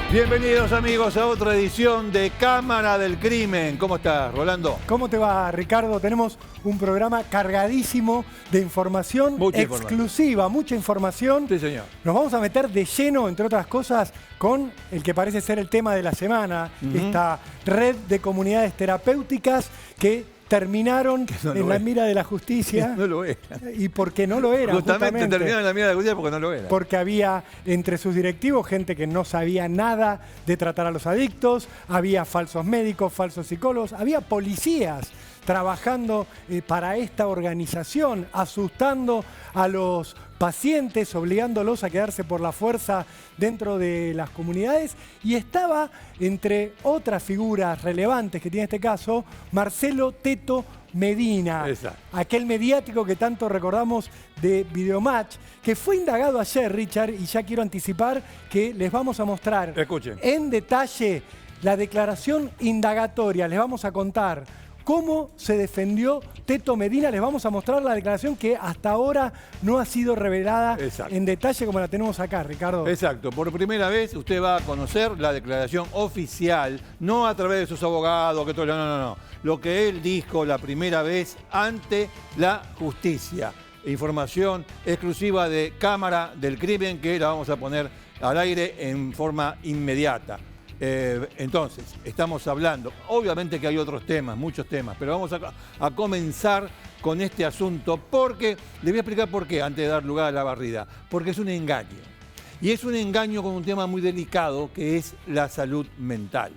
Bienvenidos amigos a otra edición de Cámara del Crimen. ¿Cómo estás, Rolando? ¿Cómo te va, Ricardo? Tenemos un programa cargadísimo de información exclusiva, mucha información. Sí, señor. Nos vamos a meter de lleno, entre otras cosas, con el que parece ser el tema de la semana, esta red de comunidades terapéuticas que terminaron en la mira de la justicia. No lo era. Y porque no lo era. Justamente terminaron en la mira de la justicia porque no lo era. Porque había entre sus directivos gente que no sabía nada de tratar a los adictos, había falsos médicos, falsos psicólogos, había policías trabajando para esta organización, asustando a los pacientes, obligándolos a quedarse por la fuerza dentro de las comunidades, y estaba entre otras figuras relevantes que tiene este caso, Marcelo Teto Medina, aquel mediático que tanto recordamos de Videomatch, que fue indagado ayer, Richard, y ya quiero anticipar que les vamos a mostrar en detalle la declaración indagatoria, les vamos a contar cómo se defendió Teto Medina. Les vamos a mostrar la declaración que hasta ahora no ha sido revelada en detalle como la tenemos acá, Ricardo. Exacto. Por primera vez usted va a conocer la declaración oficial, no a través de sus abogados, que todo, no. Lo que él dijo la primera vez ante la justicia. Información exclusiva de Cámara del Crimen que la vamos a poner al aire en forma inmediata. Entonces, estamos hablando, obviamente que hay otros temas, muchos temas, pero vamos a comenzar con este asunto porque, les voy a explicar por qué, antes de dar lugar a la barrida, porque es un engaño. Y es un engaño con un tema muy delicado que es la salud mental,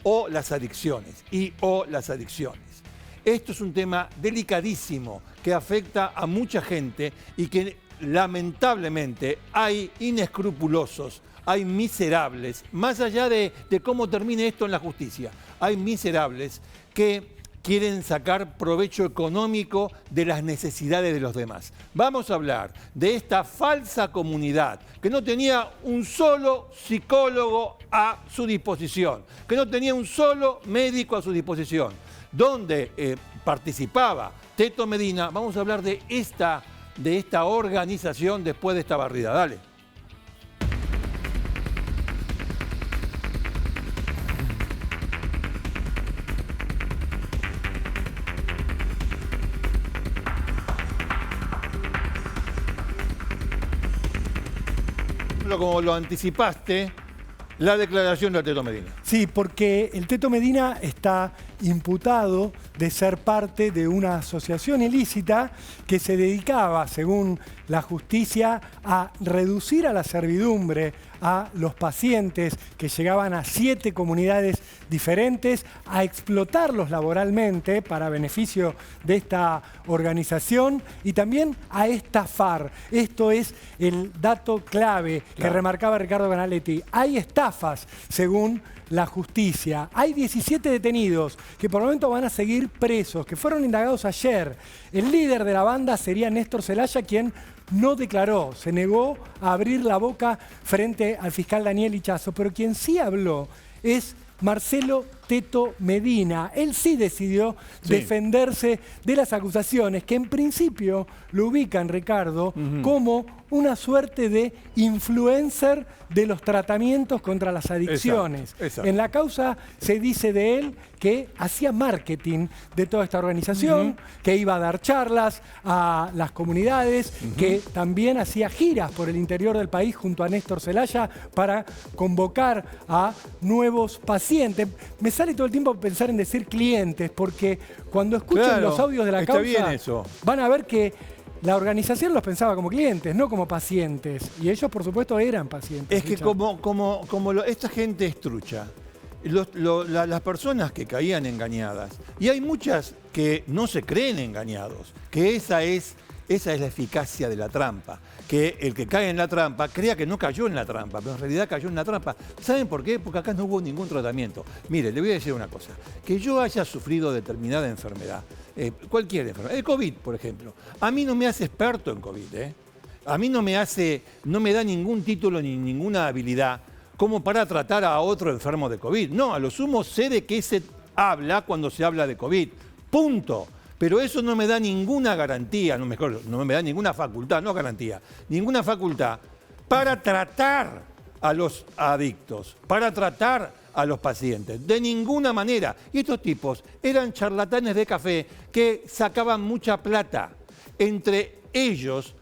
o las adicciones, Esto es un tema delicadísimo que afecta a mucha gente y que lamentablemente hay inescrupulosos, hay miserables, más allá de cómo termine esto en la justicia, hay miserables que quieren sacar provecho económico de las necesidades de los demás. Vamos a hablar de esta falsa comunidad que no tenía un solo psicólogo a su disposición, que no tenía un solo médico a su disposición, donde participaba Teto Medina. Vamos a hablar de esta organización después de esta barrida. Dale. Como lo anticipaste, la declaración de Teto Medina. Sí, porque el Teto Medina está imputado de ser parte de una asociación ilícita que se dedicaba, según la justicia, a reducir a la servidumbre a los pacientes que llegaban a 7 comunidades diferentes, a explotarlos laboralmente para beneficio de esta organización y también a estafar. Esto es el dato clave que remarcaba Ricardo Canaletti. Hay estafas, según la justicia. Hay 17 detenidos que por el momento van a seguir presos, que fueron indagados ayer. El líder de la banda sería Néstor Zelaya, quien no declaró, se negó a abrir la boca frente al fiscal Daniel Ichazo, pero quien sí habló es Marcelo Teto Medina. Él sí decidió defenderse de las acusaciones que en principio lo ubican, Ricardo, como una suerte de influencer de los tratamientos contra las adicciones. En la causa se dice de él que hacía marketing de toda esta organización, que iba a dar charlas a las comunidades, que también hacía giras por el interior del país junto a Néstor Zelaya para convocar a nuevos pacientes. Me sale todo el tiempo pensar en decir clientes, porque cuando escuchen los audios de la causa, van a ver que la organización los pensaba como clientes, no como pacientes. Y ellos, por supuesto, eran pacientes. Es que esta gente es trucha. Las personas que caían engañadas, y hay muchas que no se creen engañados, que esa es la eficacia de la trampa. Que el que cae en la trampa crea que no cayó en la trampa, pero en realidad cayó en la trampa. ¿Saben por qué? Porque acá no hubo ningún tratamiento. Mire, le voy a decir una cosa. Que yo haya sufrido determinada enfermedad, cualquier enfermedad, el COVID, por ejemplo, a mí no me hace experto en COVID, A mí no me da ningún título ni ninguna habilidad como para tratar a otro enfermo de COVID. No, a lo sumo sé de qué se habla cuando se habla de COVID. Punto. Pero eso no me da ninguna garantía, no me da ninguna facultad, no garantía, ninguna facultad para tratar a los adictos, para tratar a los pacientes. De ninguna manera. Y estos tipos eran charlatanes de café que sacaban mucha plata. Entre ellos,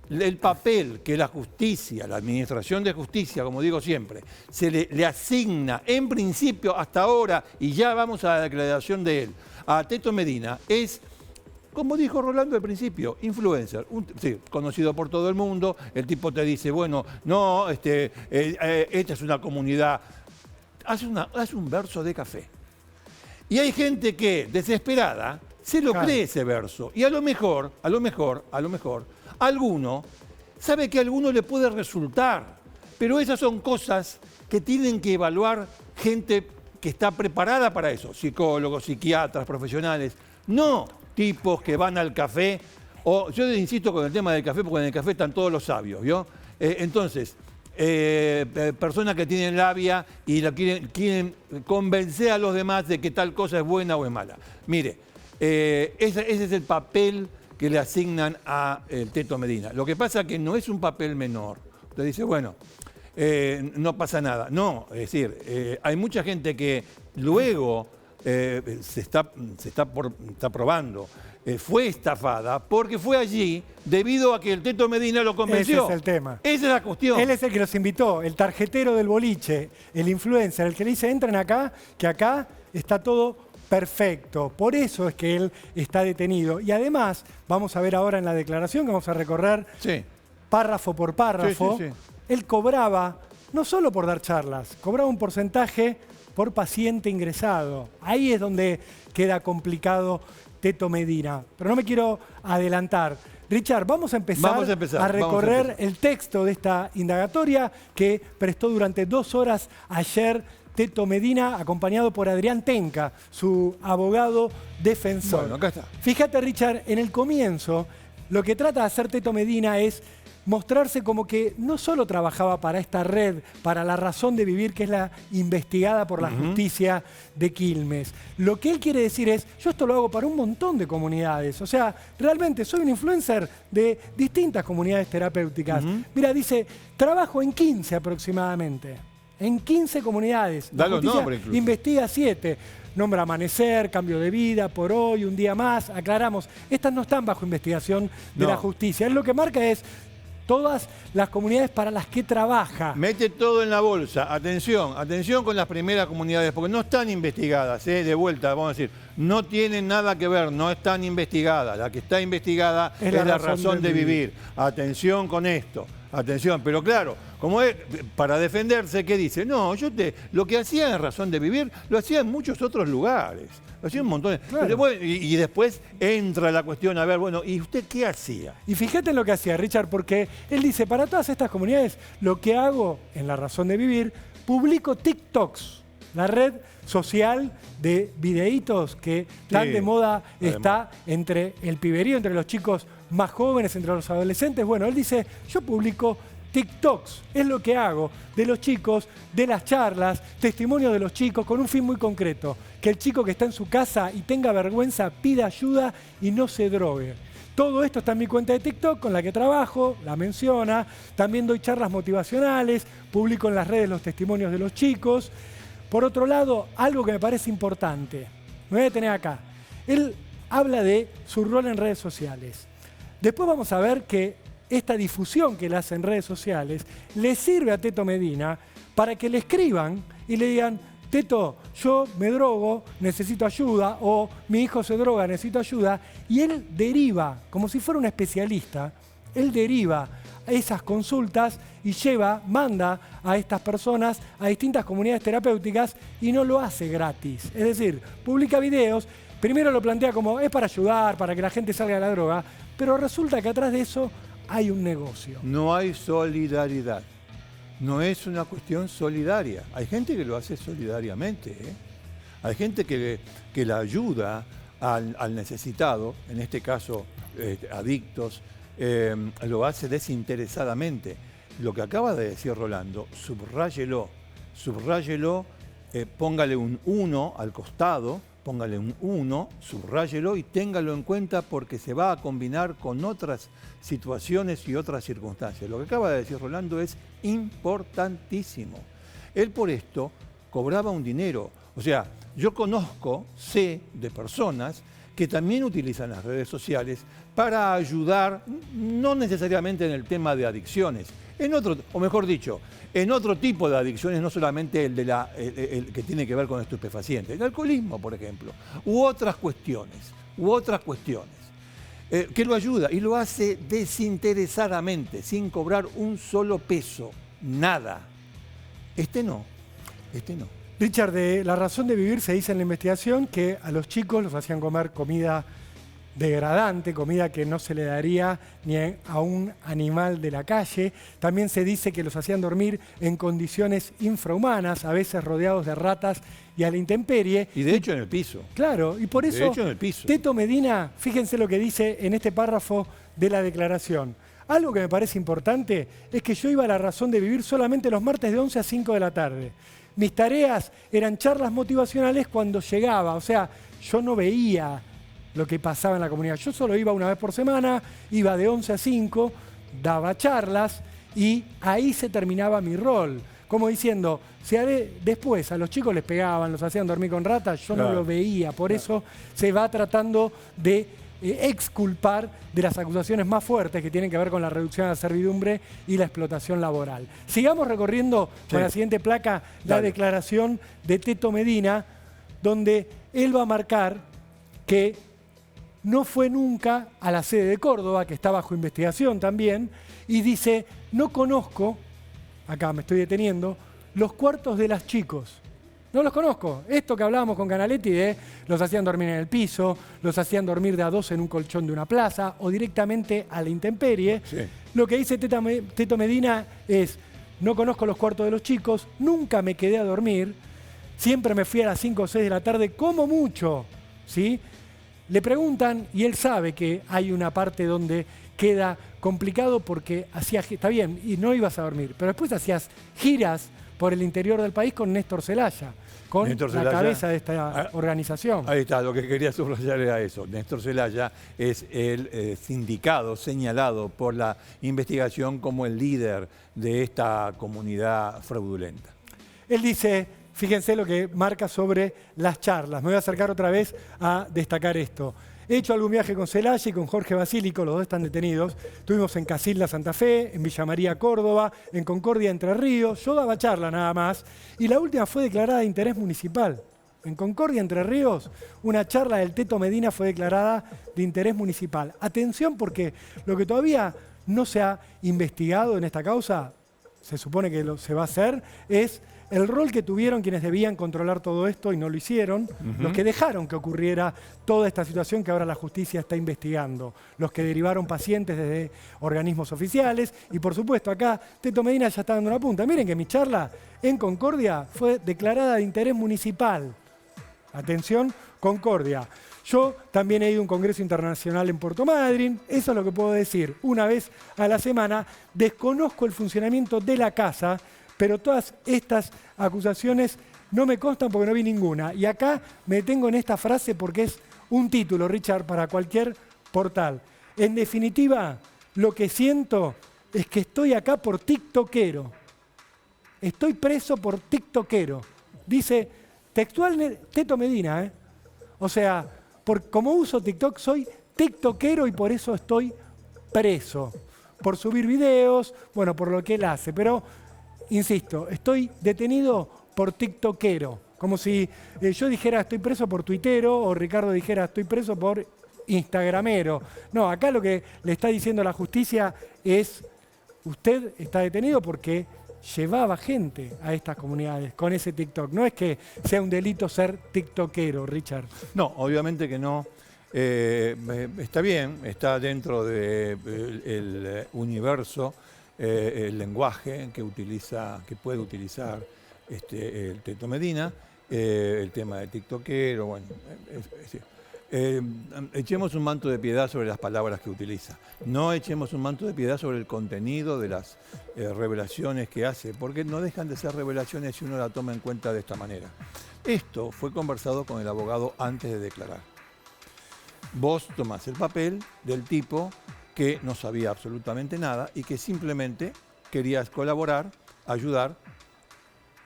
el papel que la justicia, la administración de justicia, como digo siempre, se le asigna en principio hasta ahora, y ya vamos a la declaración de él, a Teto Medina, es, como dijo Rolando al principio, influencer, sí, conocido por todo el mundo. El tipo te dice, bueno, no, esta es una comunidad, hace un verso de café. Y hay gente que, desesperada, se lo cree ese verso. Y a lo mejor, alguno sabe que a alguno le puede resultar. Pero esas son cosas que tienen que evaluar gente que está preparada para eso. Psicólogos, psiquiatras, profesionales. No tipos que van al café. O, yo insisto con el tema del café, porque en el café están todos los sabios, ¿vio? Entonces, personas que tienen labia y quieren convencer a los demás de que tal cosa es buena o es mala. Mire, ese es el papel que le asignan a Teto Medina. Lo que pasa es que no es un papel menor. Usted dice, bueno, no pasa nada. No, es decir, hay mucha gente que luego se está probando. Fue estafada porque fue allí debido a que el Teto Medina lo convenció. Ese es el tema. Esa es la cuestión. Él es el que los invitó, el tarjetero del boliche, el influencer, el que le dice, entren acá, que acá está todo perfecto. Por eso es que él está detenido. Y además, vamos a ver ahora en la declaración que vamos a recorrer párrafo por párrafo, él cobraba, no solo por dar charlas, cobraba un porcentaje por paciente ingresado. Ahí es donde queda complicado Teto Medina. Pero no me quiero adelantar. Richard, vamos a empezar a recorrer el texto de esta indagatoria que prestó durante 2 horas ayer Teto Medina, acompañado por Adrián Tenca, su abogado defensor. Bueno, acá está. Fíjate, Richard, en el comienzo, lo que trata de hacer Teto Medina es mostrarse como que no solo trabajaba para esta red, para La Razón de Vivir, que es la investigada por la justicia de Quilmes. Lo que él quiere decir es, yo esto lo hago para un montón de comunidades. O sea, realmente soy un influencer de distintas comunidades terapéuticas. Mira, dice, trabajo en 15 aproximadamente. En 15 comunidades. Da los nombres incluso. Investiga 7. Nombra Amanecer, Cambio de Vida, Por Hoy, Un Día Más. Aclaramos, estas no están bajo investigación de la justicia. Él lo que marca es todas las comunidades para las que trabaja. Mete todo en la bolsa. Atención, atención con las primeras comunidades, porque no están investigadas, de vuelta, vamos a decir, no tienen nada que ver, no están investigadas. La que está investigada es la razón de vivir. Atención con esto, atención. Pero claro, como es, para defenderse, ¿qué dice? No, lo que hacía en Razón de Vivir, lo hacía en muchos otros lugares. Lo hacía un montón. Claro. Y después entra la cuestión, a ver, bueno, ¿y usted qué hacía? Y fíjate en lo que hacía Richard, porque él dice, para todas estas comunidades, lo que hago en La Razón de Vivir, publico TikToks, la red social de videitos que tan de moda está entre el piberío, entre los chicos más jóvenes, entre los adolescentes. Bueno, él dice, yo publico TikToks, es lo que hago, de los chicos, de las charlas, testimonios de los chicos, con un fin muy concreto, que el chico que está en su casa y tenga vergüenza pida ayuda y no se drogue. Todo esto está en mi cuenta de TikTok con la que trabajo, la menciona, también doy charlas motivacionales, publico en las redes los testimonios de los chicos. Por otro lado, algo que me parece importante, me voy a detener acá, él habla de su rol en redes sociales. Después vamos a ver que esta difusión que él hace en redes sociales le sirve a Teto Medina para que le escriban y le digan, Teto, yo me drogo, necesito ayuda, o mi hijo se droga, necesito ayuda, y él deriva, como si fuera un especialista, él deriva esas consultas y manda a estas personas a distintas comunidades terapéuticas y no lo hace gratis. Es decir, publica videos, primero lo plantea como es para ayudar, para que la gente salga de la droga, pero resulta que atrás de eso hay un negocio. No hay solidaridad. No es una cuestión solidaria. Hay gente que lo hace solidariamente. Hay gente que la ayuda al necesitado, en este caso adictos, lo hace desinteresadamente. Lo que acaba de decir Rolando, subráyelo, póngale un 1 al costado, póngale un 1, subráyelo y téngalo en cuenta porque se va a combinar con otras situaciones y otras circunstancias. Lo que acaba de decir Rolando es importantísimo. Él por esto cobraba un dinero. O sea, yo sé de personas que también utilizan las redes sociales para ayudar, no necesariamente en el tema de adicciones, en otro, o mejor dicho, en otro tipo de adicciones, no solamente el que tiene que ver con estupefacientes, el alcoholismo, por ejemplo, u otras cuestiones, que lo ayuda y lo hace desinteresadamente, sin cobrar un solo peso, nada. Este no. Richard, de La razón de vivir se dice en la investigación que a los chicos los hacían comer comida degradante, comida que no se le daría ni a un animal de la calle. También se dice que los hacían dormir en condiciones infrahumanas, a veces rodeados de ratas y a la intemperie. Y de hecho en el piso. Claro, y por eso de hecho, en el piso. Teto Medina, fíjense lo que dice en este párrafo de la declaración. Algo que me parece importante es que yo iba a La razón de vivir solamente los martes de 11 a 5 de la tarde. Mis tareas eran charlas motivacionales cuando llegaba, o sea, yo no veía lo que pasaba en la comunidad. Yo solo iba una vez por semana, iba de 11 a 5, daba charlas y ahí se terminaba mi rol. Como diciendo, si después a los chicos les pegaban, los hacían dormir con ratas, yo no lo veía. Por eso se va tratando de exculpar de las acusaciones más fuertes que tienen que ver con la reducción de la servidumbre y la explotación laboral. Sigamos recorriendo con la siguiente placa la declaración de Teto Medina, donde él va a marcar que no fue nunca a la sede de Córdoba, que está bajo investigación también, y dice, no conozco, acá me estoy deteniendo, los cuartos de las chicos. No los conozco. Esto que hablábamos con Canaletti de los hacían dormir en el piso, los hacían dormir de a dos en un colchón de una plaza o directamente a la intemperie. Sí. Lo que dice Teto Medina es, no conozco los cuartos de los chicos, nunca me quedé a dormir, siempre me fui a las 5 o 6 de la tarde, como mucho, ¿sí? Le preguntan y él sabe que hay una parte donde queda complicado porque está bien, y no ibas a dormir, pero después hacías giras por el interior del país con Néstor Zelaya, con la cabeza de esta organización. Ahí está, lo que quería subrayar era eso. Néstor Zelaya es el sindicado señalado por la investigación como el líder de esta comunidad fraudulenta. Él dice, fíjense lo que marca sobre las charlas. Me voy a acercar otra vez a destacar esto. He hecho algún viaje con Zelaya y con Jorge Basílico, los dos están detenidos. Estuvimos en Casilda, Santa Fe, en Villa María, Córdoba, en Concordia, Entre Ríos. Yo daba charla nada más. Y la última fue declarada de interés municipal. En Concordia, Entre Ríos, una charla del Teto Medina fue declarada de interés municipal. Atención porque lo que todavía no se ha investigado en esta causa, se supone que se va a hacer, es el rol que tuvieron quienes debían controlar todo esto y no lo hicieron, los que dejaron que ocurriera toda esta situación que ahora la justicia está investigando, los que derivaron pacientes desde organismos oficiales y por supuesto acá Teto Medina ya está dando una punta. Miren que mi charla en Concordia fue declarada de interés municipal. Atención, Concordia. Yo también he ido a un congreso internacional en Puerto Madryn, eso es lo que puedo decir. Una vez a la semana desconozco el funcionamiento de la casa, pero todas estas acusaciones no me constan porque no vi ninguna. Y acá me detengo en esta frase porque es un título, Richard, para cualquier portal. En definitiva, lo que siento es que estoy acá por tiktokero. Estoy preso por tiktokero. Dice textual Teto Medina, ¿eh? O sea, como uso TikTok soy tiktokero y por eso estoy preso. Por subir videos, bueno, por lo que él hace. Pero, insisto, estoy detenido por tiktokero. Como si yo dijera estoy preso por tuitero o Ricardo dijera estoy preso por instagramero. No, acá lo que le está diciendo la justicia es usted está detenido porque llevaba gente a estas comunidades con ese TikTok. No es que sea un delito ser tiktokero, Richard. No, obviamente que no. Está bien, está dentro del universo, el lenguaje que puede utilizar el Teto Medina, el tema de tiktokero, bueno, echemos un manto de piedad sobre las palabras que utiliza. No echemos un manto de piedad sobre el contenido de las revelaciones que hace, porque no dejan de ser revelaciones si uno la toma en cuenta de esta manera. Esto fue conversado con el abogado antes de declarar. Vos tomás el papel del tipo que no sabía absolutamente nada y que simplemente querías colaborar, ayudar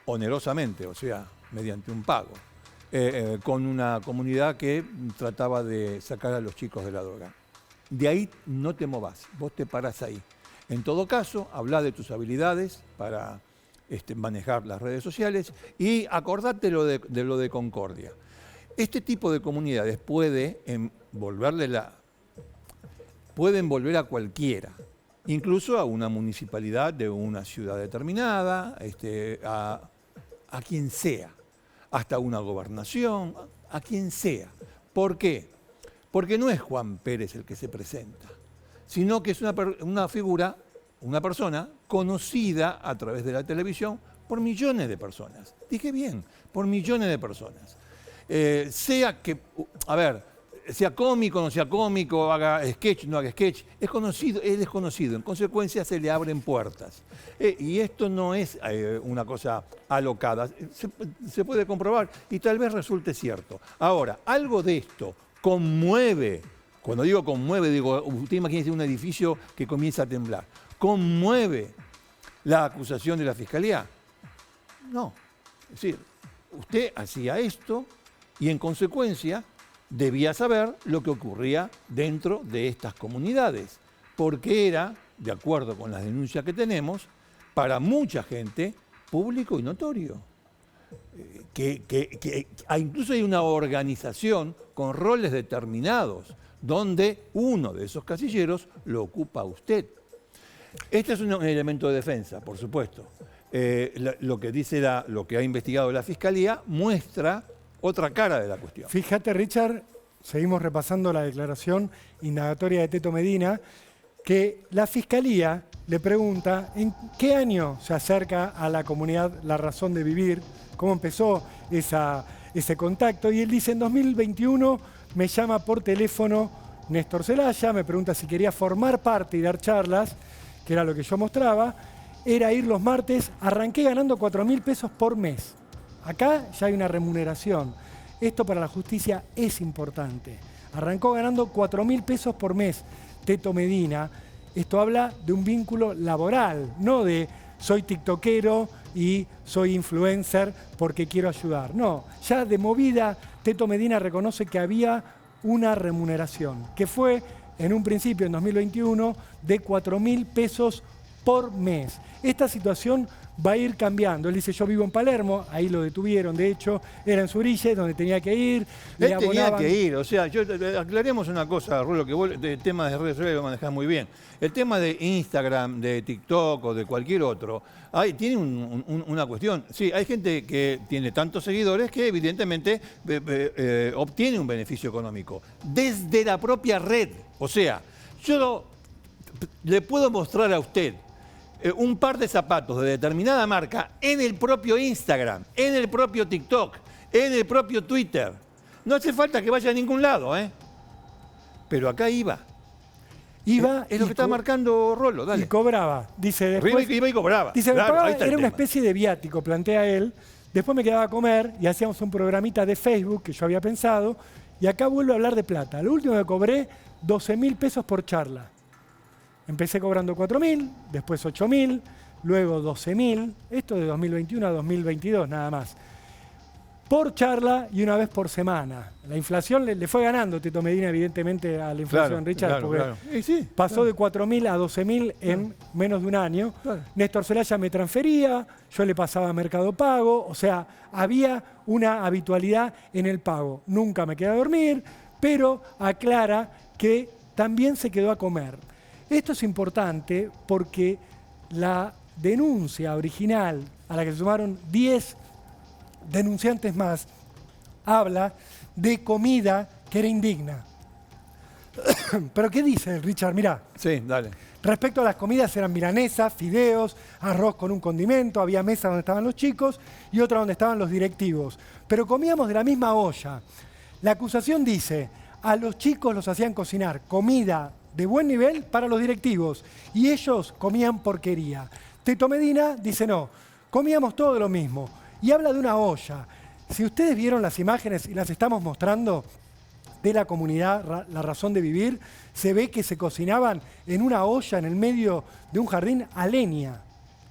onerosamente, o sea, mediante un pago, con una comunidad que trataba de sacar a los chicos de la droga. De ahí no te movás, vos te parás ahí. En todo caso, habla de tus habilidades para manejar las redes sociales y acordate de lo de Concordia. Este tipo de comunidades pueden volver a cualquiera, incluso a una municipalidad de una ciudad determinada, a quien sea, hasta una gobernación, a quien sea. ¿Por qué? Porque no es Juan Pérez el que se presenta, sino que es una figura, una persona conocida a través de la televisión por millones de personas. Dije bien, por millones de personas. Sea cómico, no sea cómico, haga sketch, no haga sketch, es conocido, él es conocido, en consecuencia se le abren puertas. Y esto no es una cosa alocada, se puede comprobar y tal vez resulte cierto. Ahora, algo de esto conmueve, cuando digo conmueve, digo, usted imagínese un edificio que comienza a temblar, ¿conmueve la acusación de la Fiscalía? No, es decir, usted hacía esto y en consecuencia debía saber lo que ocurría dentro de estas comunidades, porque era, de acuerdo con las denuncias que tenemos, para mucha gente público y notorio. Incluso hay una organización con roles determinados, donde uno de esos casilleros lo ocupa usted. Este es un elemento de defensa, por supuesto. Lo que ha investigado la Fiscalía muestra otra cara de la cuestión. Fíjate, Richard, seguimos repasando la declaración indagatoria de Teto Medina, que la Fiscalía le pregunta en qué año se acerca a la comunidad La Razón de Vivir, cómo empezó ese contacto, y él dice, en 2021 me llama por teléfono Néstor Zelaya, me pregunta si quería formar parte y dar charlas, que era lo que yo mostraba, era ir los martes, arranqué ganando 4.000 pesos por mes. Acá ya hay una remuneración. Esto para la justicia es importante. Arrancó ganando 4.000 pesos por mes Teto Medina. Esto habla de un vínculo laboral, no de soy tiktokero y soy influencer porque quiero ayudar. No, ya de movida Teto Medina reconoce que había una remuneración, que fue en un principio, en 2021, de 4.000 pesos por mes. Esta situación va a ir cambiando. Él dice, yo vivo en Palermo, ahí lo detuvieron, de hecho, era en Zuriche, donde tenía que ir. Él tenía que ir, o sea, aclaremos una cosa, Rulo, que vos el tema de redes sociales lo manejás muy bien. El tema de Instagram, de TikTok o de cualquier otro, tiene una cuestión. Sí, hay gente que tiene tantos seguidores que evidentemente obtiene un beneficio económico desde la propia red. O sea, yo le puedo mostrar a usted un par de zapatos de determinada marca en el propio Instagram, en el propio TikTok, en el propio Twitter. No hace falta que vaya a ningún lado, ¿eh? Pero acá iba. Iba es lo que está marcando Rolo, dale. Y cobraba. Dice después, iba y cobraba. Dice, claro, pagaba, era una especie de viático, plantea él. Después me quedaba a comer y hacíamos un programita de Facebook que yo había pensado. Y acá vuelvo a hablar de plata. Lo último que cobré, 12.000 pesos por charla. Empecé cobrando 4.000, después 8.000, luego 12.000, esto de 2021 a 2022 nada más. Por charla y una vez por semana. La inflación le fue ganando Teto Medina, evidentemente, a la inflación, claro, Richard, claro, porque claro. Sí, pasó de 4.000 a 12.000 en menos de un año. Claro. Néstor Zelaya me transfería, yo le pasaba a Mercado Pago, o sea, había una habitualidad en el pago. Nunca me quedé a dormir, pero aclara que también se quedó a comer. Esto es importante porque la denuncia original, a la que se sumaron 10 denunciantes más, habla de comida que era indigna. ¿Pero qué dice, Richard? Mirá. Sí, dale. Respecto a las comidas eran milanesas, fideos, arroz con un condimento, había mesas donde estaban los chicos y otra donde estaban los directivos. Pero comíamos de la misma olla. La acusación dice, a los chicos los hacían cocinar comida de buen nivel para los directivos y ellos comían porquería. Teto Medina dice no, comíamos todo lo mismo y habla de una olla. Si ustedes vieron las imágenes y las estamos mostrando de la comunidad La Razón de Vivir, se ve que se cocinaban en una olla en el medio de un jardín a leña,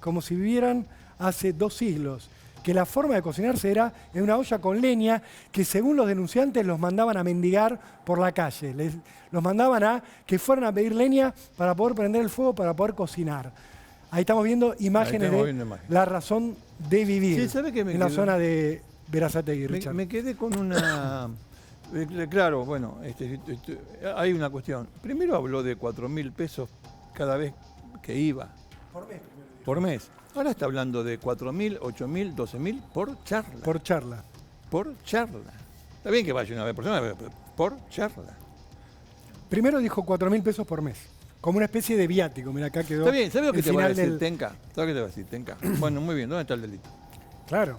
como si vivieran hace 2 siglos. Que la forma de cocinarse era en una olla con leña que según los denunciantes los mandaban a mendigar por la calle. Los mandaban a que fueran a pedir leña para poder prender el fuego, para poder cocinar. Ahí estamos viendo imágenes La Razón de Vivir, sí, ¿sabe qué me en la zona de Berazategui, Richard. Me quedé con una... Claro, bueno, hay una cuestión. Primero habló de 4.000 pesos cada vez que iba. Por mes. Por mes. Ahora está hablando de 4.000, 8.000, 12.000 por charla. Por charla. Por charla. Está bien que vaya una vez por semana, pero por charla. Primero dijo 4.000 pesos por mes, como una especie de viático. Mira, acá quedó. Está bien, ¿sabes lo que te va a decir del... Tenca? ¿Sabes qué te va a decir Tenca? Bueno, muy bien, ¿dónde está el delito? Claro.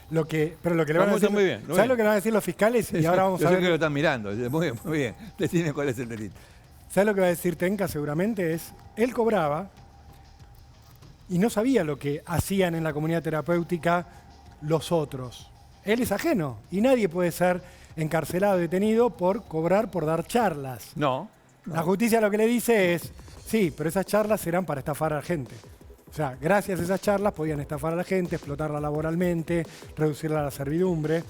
Pero lo que le van a decir, muy bien, ¿sabes lo que le van a decir los fiscales? Y ahora vamos a ver. Yo creo que lo están mirando. Muy bien. Decime cuál es el delito. ¿Sabes lo que va a decir Tenca seguramente? Es, él cobraba y no sabía lo que hacían en la comunidad terapéutica los otros. Él es ajeno y nadie puede ser encarcelado, detenido por cobrar por dar charlas. No. La justicia lo que le dice es, sí, pero esas charlas eran para estafar a la gente. O sea, gracias a esas charlas podían estafar a la gente, explotarla laboralmente, reducirla a la servidumbre.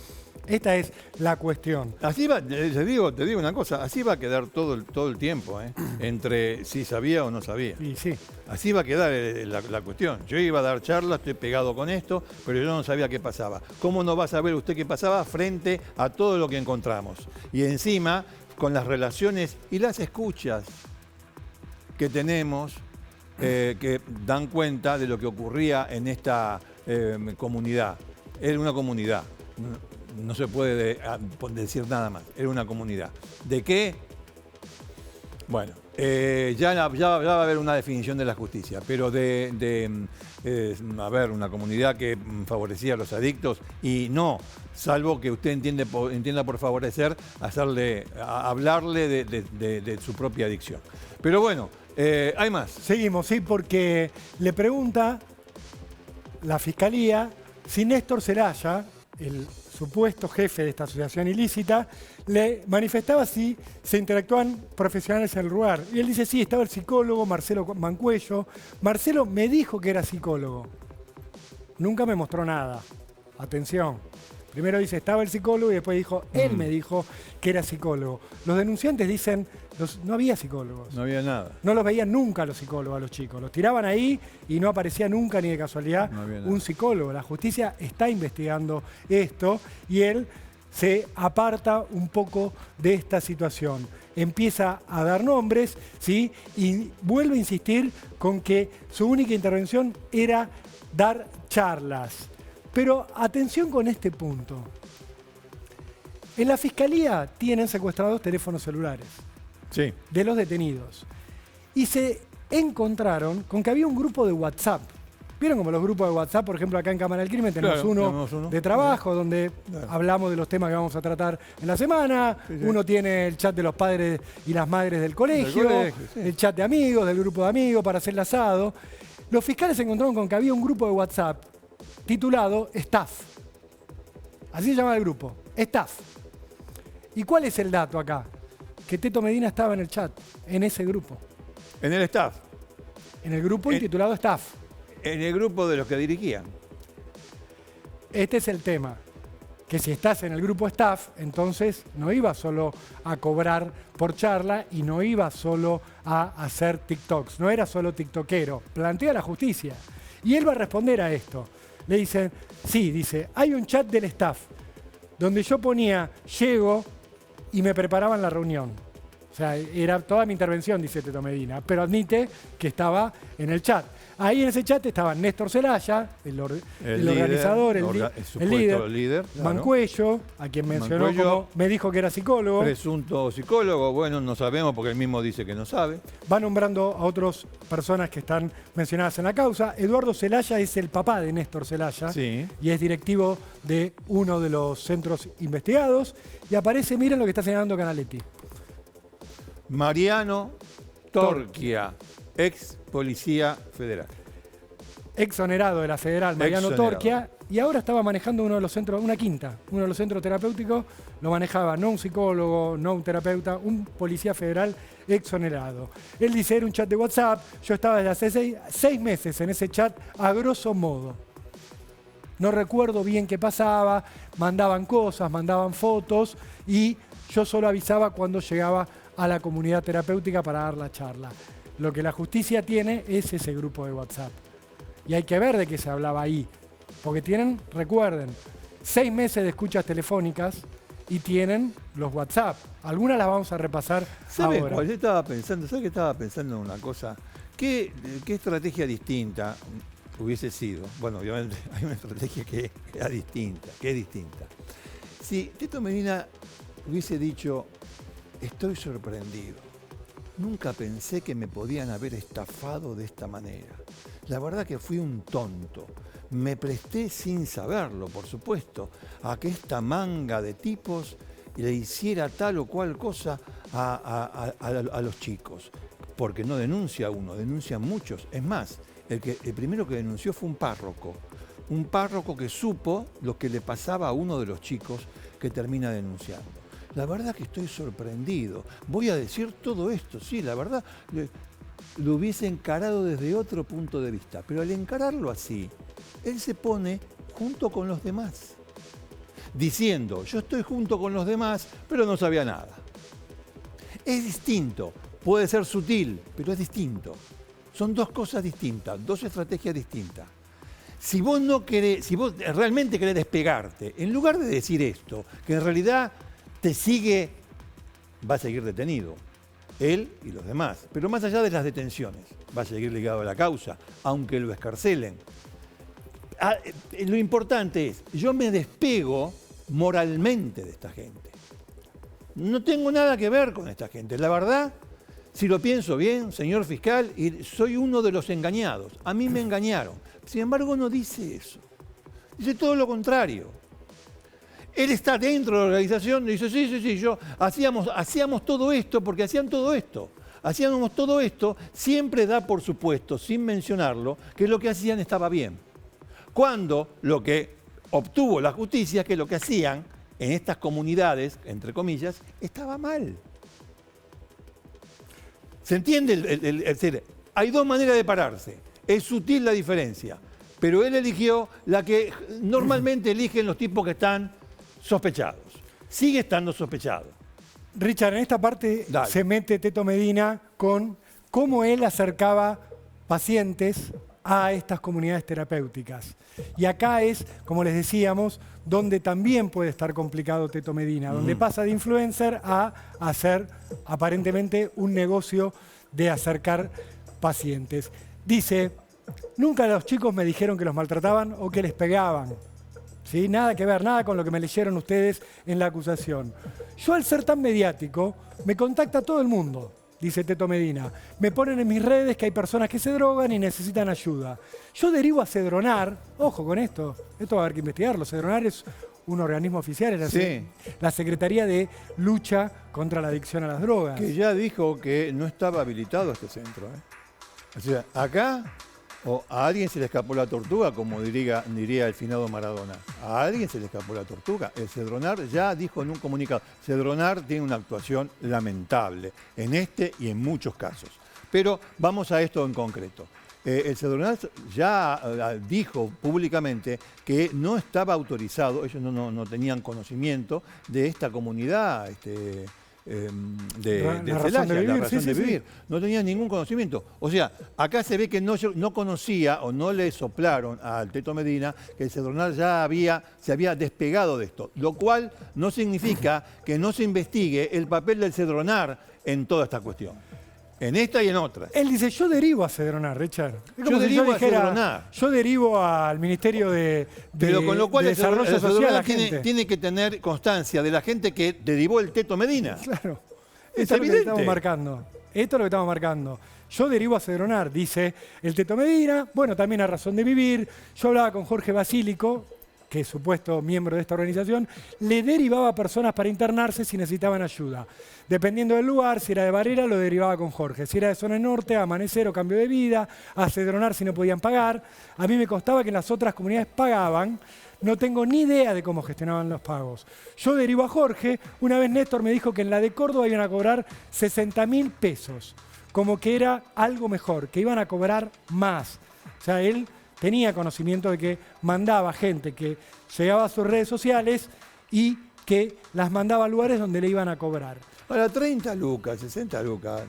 Esta es la cuestión. Así va, te digo una cosa, así va a quedar todo el tiempo, entre si sabía o no sabía. Y sí. Así va a quedar la cuestión. Yo iba a dar charlas, estoy pegado con esto, pero yo no sabía qué pasaba. ¿Cómo no va a saber usted qué pasaba frente a todo lo que encontramos? Y encima, con las relaciones y las escuchas que tenemos, que dan cuenta de lo que ocurría en esta comunidad. Era una comunidad. No se puede decir nada más. Era una comunidad. ¿De qué? Bueno, ya va a haber una definición de la justicia, pero a ver, una comunidad que favorecía a los adictos y no, salvo que usted entienda por favorecer, hablarle de su propia adicción. Pero bueno, hay más. Seguimos, sí, porque le pregunta la Fiscalía si Néstor Zelaya, el supuesto jefe de esta asociación ilícita, le manifestaba si se interactúan profesionales en el lugar. Y él dice, sí, estaba el psicólogo Marcelo Mancuello. Marcelo me dijo que era psicólogo. Nunca me mostró nada. Atención. Primero dice, estaba el psicólogo y después dijo, él me dijo que era psicólogo. Los denunciantes dicen, no había psicólogos. No había nada. No los veían nunca los psicólogos a los chicos. Los tiraban ahí y no aparecía nunca ni de casualidad un psicólogo. La justicia está investigando esto y él se aparta un poco de esta situación. Empieza a dar nombres, ¿sí? Y vuelve a insistir con que su única intervención era dar charlas. Pero atención con este punto. En la Fiscalía tienen secuestrados teléfonos celulares de los detenidos. Y se encontraron con que había un grupo de WhatsApp. ¿Vieron como los grupos de WhatsApp? Por ejemplo, acá en Cámara del Crimen tenemos uno de trabajo donde hablamos de los temas que vamos a tratar en la semana. Uno tiene el chat de los padres y las madres del colegio, el chat de amigos, del grupo de amigos para hacer el asado. Los fiscales se encontraron con que había un grupo de WhatsApp titulado Staff. Así se llama el grupo, Staff. ¿Y cuál es el dato acá? Que Teto Medina estaba en el chat, en ese grupo. En el staff. En el grupo titulado Staff. En el grupo de los que dirigían. Este es el tema. Que si estás en el grupo Staff, entonces no ibas solo a cobrar por charla y no ibas solo a hacer TikToks. No era solo tiktokero. Plantea la justicia. Y él va a responder a esto. Le dicen, sí, dice, hay un chat del staff donde yo ponía, llego y me preparaban la reunión. O sea, era toda mi intervención, dice Teto Medina, pero admite que estaba en el chat. Ahí en ese chat estaban Néstor Zelaya, el organizador, el líder, Mancuello, a quien mencionó como me dijo que era psicólogo. Presunto psicólogo, bueno, no sabemos porque él mismo dice que no sabe. Va nombrando a otras personas que están mencionadas en la causa. Eduardo Zelaya es el papá de Néstor Zelaya y es directivo de uno de los centros investigados. Y aparece, miren lo que está señalando Canaletti. Mariano Torquia, ex policía federal. Exonerado de la federal, Mariano Exonerado. Torquia, y ahora estaba manejando uno de los centros, una quinta, uno de los centros terapéuticos, lo manejaba no un psicólogo, no un terapeuta, un policía federal exonerado. Él dice, era un chat de WhatsApp, yo estaba desde hace 6 meses en ese chat, a grosso modo. No recuerdo bien qué pasaba, mandaban cosas, mandaban fotos, y yo solo avisaba cuando llegaba a la comunidad terapéutica para dar la charla. Lo que la justicia tiene es ese grupo de WhatsApp. Y hay que ver de qué se hablaba ahí. Porque tienen, recuerden, 6 meses de escuchas telefónicas y tienen los WhatsApp. Algunas las vamos a repasar ¿Sabe ahora. cuál? Yo estaba pensando, ¿sabe que estaba pensando en una cosa? ¿Qué estrategia distinta hubiese sido? Bueno, obviamente hay una estrategia que es distinta. Si Tito Medina hubiese dicho, estoy sorprendido, nunca pensé que me podían haber estafado de esta manera. La verdad que fui un tonto. Me presté sin saberlo, por supuesto, a que esta manga de tipos le hiciera tal o cual cosa a los chicos. Porque no denuncia uno, denuncian muchos. Es más, el primero que denunció fue un párroco que supo lo que le pasaba a uno de los chicos que termina denunciando. La verdad que estoy sorprendido. Voy a decir todo esto, sí, la verdad lo hubiese encarado desde otro punto de vista. Pero al encararlo así, él se pone junto con los demás, diciendo, yo estoy junto con los demás, pero no sabía nada. Es distinto, puede ser sutil, pero es distinto. Son dos cosas distintas, dos estrategias distintas. Si vos realmente querés despegarte, en lugar de decir esto, que en realidad te sigue, va a seguir detenido, él y los demás. Pero más allá de las detenciones, va a seguir ligado a la causa, aunque lo escarcelen. Lo importante es, yo me despego moralmente de esta gente. No tengo nada que ver con esta gente. La verdad, si lo pienso bien, señor fiscal, soy uno de los engañados. A mí me engañaron. Sin embargo, no dice eso. Dice todo lo contrario. Él está dentro de la organización y dice, sí, yo hacíamos todo esto porque hacían todo esto. Hacíamos todo esto, siempre da por supuesto, sin mencionarlo, que lo que hacían estaba bien. Cuando lo que obtuvo la justicia es que lo que hacían en estas comunidades, entre comillas, estaba mal. ¿Se entiende? Hay dos maneras de pararse. Es sutil la diferencia, pero él eligió la que normalmente eligen los tipos que están sospechados. Sigue estando sospechado. Richard, en esta parte se mete Teto Medina con cómo él acercaba pacientes a estas comunidades terapéuticas. Y acá es, como les decíamos, donde también puede estar complicado Teto Medina, donde pasa de influencer a hacer aparentemente un negocio de acercar pacientes. Dice, nunca los chicos me dijeron que los maltrataban o que les pegaban. ¿Sí? Nada que ver, nada con lo que me leyeron ustedes en la acusación. Yo al ser tan mediático, me contacta todo el mundo, dice Teto Medina. Me ponen en mis redes que hay personas que se drogan y necesitan ayuda. Yo derivo a Cedronar, ojo con esto va a haber que investigarlo. Cedronar es un organismo oficial, es la Secretaría de Lucha contra la Adicción a las Drogas. Que ya dijo que no estaba habilitado este centro. O sea, acá o a alguien se le escapó la tortuga, como diría el finado Maradona. A alguien se le escapó la tortuga. El Cedronar ya dijo en un comunicado, Cedronar tiene una actuación lamentable en este y en muchos casos. Pero vamos a esto en concreto. El Cedronar ya dijo públicamente que no estaba autorizado, ellos no tenían conocimiento de esta comunidad de Celaya, la razón de vivir. No tenía ningún conocimiento. O sea, acá se ve que no conocía o no le soplaron al Teto Medina que el Cedronar ya se había despegado de esto, lo cual no significa que no se investigue el papel del Cedronar en toda esta cuestión. En esta y en otras. Él dice, yo derivo a Cedronar, Richard. Yo derivo a Cedronar. Yo derivo al Ministerio de Pero con lo cual de Desarrollo Social. Tiene que tener constancia de la gente que derivó el Teto Medina. Claro. Esto es lo que estamos marcando. Esto es lo que estamos marcando. Yo derivo a Cedronar, dice el Teto Medina. Bueno, también a Razón de Vivir. Yo hablaba con Jorge Basílico, que es supuesto miembro de esta organización, le derivaba a personas para internarse si necesitaban ayuda. Dependiendo del lugar, si era de Varela, lo derivaba con Jorge. Si era de zona norte, a Amanecer o Cambio de Vida, a Cedronar si no podían pagar. A mí me costaba que en las otras comunidades pagaban. No tengo ni idea de cómo gestionaban los pagos. Yo derivo a Jorge. Una vez Néstor me dijo que en la de Córdoba iban a cobrar 60.000 pesos. Como que era algo mejor, que iban a cobrar más. O sea, él tenía conocimiento de que mandaba gente que llegaba a sus redes sociales y que las mandaba a lugares donde le iban a cobrar. Ahora, 30 lucas, 60 lucas.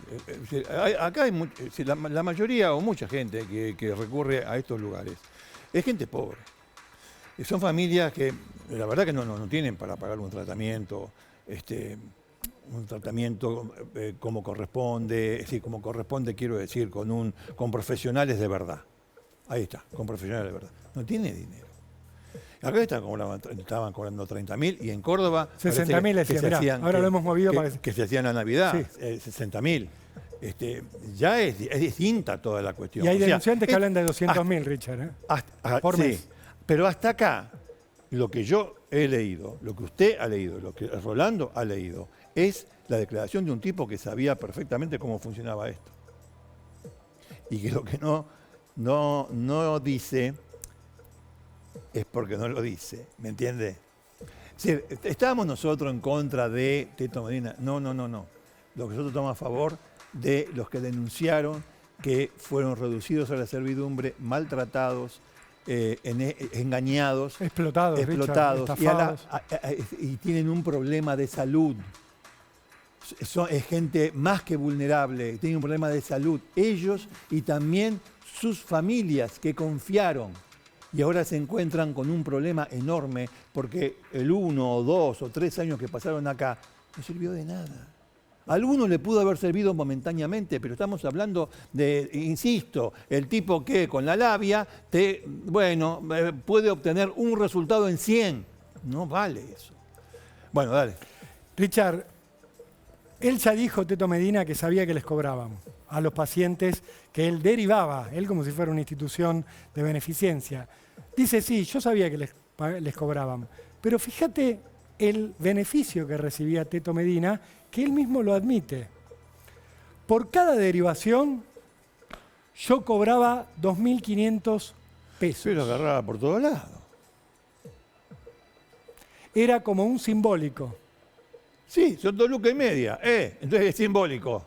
Acá hay la mayoría o mucha gente que recurre a estos lugares. Es gente pobre. Son familias que, la verdad que no tienen para pagar un tratamiento como corresponde, sí, como corresponde quiero decir, con profesionales de verdad. Ahí está, con profesionales de verdad. No tiene dinero. Acá estaban cobrando 30.000 y en Córdoba 60.000 decían, ahora lo hemos movido para que se hacían a Navidad, sí. 60.000. Ya es distinta toda la cuestión. Y hay denunciantes que hablan de 200.000, Richard, por mes. Sí, pero hasta acá, lo que yo he leído, lo que usted ha leído, lo que Rolando ha leído, es la declaración de un tipo que sabía perfectamente cómo funcionaba esto. Y que lo que no dice es porque no lo dice, ¿me entiende? Sí, ¿estábamos nosotros en contra de Teto Medina? No. Lo que nosotros estamos a favor de los que denunciaron que fueron reducidos a la servidumbre, maltratados, engañados, explotados Richard, y tienen un problema de salud. Es gente más que vulnerable, tienen un problema de salud. Ellos y también sus familias que confiaron y ahora se encuentran con un problema enorme porque el 1 o 2 o 3 años que pasaron acá no sirvió de nada. A alguno le pudo haber servido momentáneamente, pero estamos hablando de, insisto, el tipo que con la labia puede obtener un resultado en 100. No vale eso. Bueno, dale. Richard, él ya dijo, Teto Medina, que sabía que les cobraban a los pacientes, que él derivaba, él como si fuera una institución de beneficencia. Dice, sí, yo sabía que les cobraban, pero fíjate el beneficio que recibía Teto Medina, que él mismo lo admite. Por cada derivación, yo cobraba 2.500 pesos. Pero agarraba por todos lados. Era como un simbólico. Sí, son 2,5 lucas. Entonces es simbólico.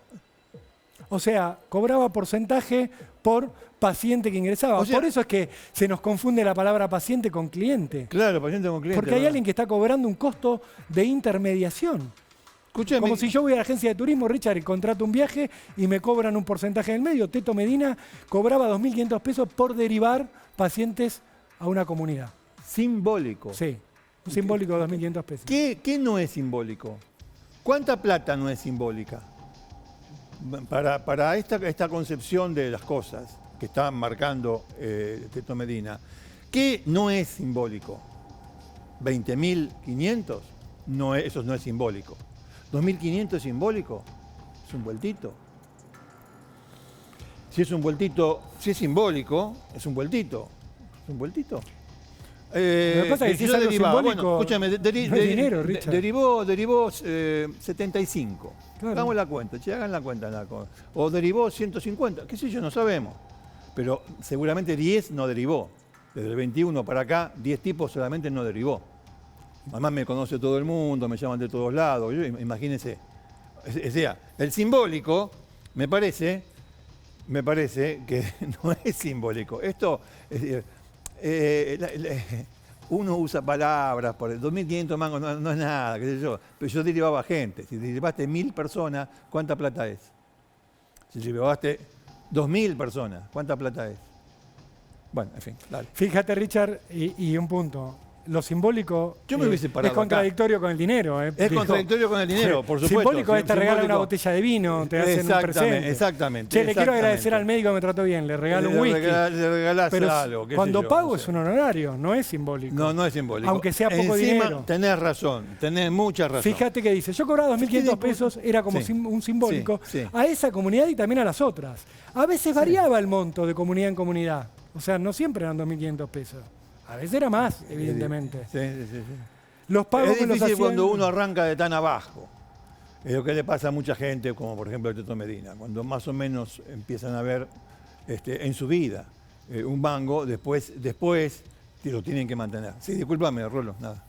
O sea, cobraba porcentaje por paciente que ingresaba. Por eso es que se nos confunde la palabra paciente con cliente. Claro, paciente con cliente. Porque hay alguien que está cobrando un costo de intermediación. Escúcheme. Como si yo voy a la agencia de turismo, Richard, y contrato un viaje y me cobran un porcentaje del medio. Teto Medina cobraba 2.500 pesos por derivar pacientes a una comunidad. Simbólico. Sí, un simbólico de 2.500 pesos. ¿Qué no es simbólico? ¿Cuánta plata no es simbólica? Para esta concepción de las cosas que está marcando Teto Medina, ¿qué no es simbólico? ¿20.500? No, eso no es simbólico. ¿2.500 es simbólico? Es un vueltito. Si es un vueltito, si es simbólico, es un vueltito. ¿Es un vueltito? Lo que pasa es que si es algo simbólico, bueno, escúchame, dinero, Richard. derivó 75. Claro. Hagamos la cuenta, hagan la cuenta. O derivó 150, qué sé yo, no sabemos. Pero seguramente 10 no derivó. Desde el 21 para acá, 10 tipos solamente no derivó. Además me conoce todo el mundo, me llaman de todos lados. Imagínense. O sea, el simbólico, me parece que no es simbólico. Esto, uno usa palabras, por el 2.500 mangos no es nada, qué sé yo. Pero yo derivaba gente. Si derivaste 1.000 personas, ¿cuánta plata es? Si derivaste 2.000 personas, ¿cuánta plata es? Bueno, en fin, dale. Fíjate, Richard, y un punto. Lo simbólico es contradictorio con el dinero. Es contradictorio con el dinero, por supuesto. Simbólico es te regalan una botella de vino, te hacen un presente. Exactamente. Che, le quiero agradecer al médico que me trató bien, le regalo un whisky. Le regalás pero algo. Cuando pago es un honorario, no es simbólico. No es simbólico. Aunque sea poco dinero. Tenés razón, tenés mucha razón. Fíjate que dice, yo cobraba 2.500 pesos, era como un simbólico, a esa comunidad y también a las otras. A veces variaba el monto de comunidad en comunidad. O sea, no siempre eran 2.500 pesos. A veces era más, evidentemente. Sí. Los pagos Es me los difícil hacían... cuando uno arranca de tan abajo. Es lo que le pasa a mucha gente, como por ejemplo el Teto Medina. Cuando más o menos empiezan a ver en su vida un mango, después lo tienen que mantener. Sí, discúlpame, Rolo, nada.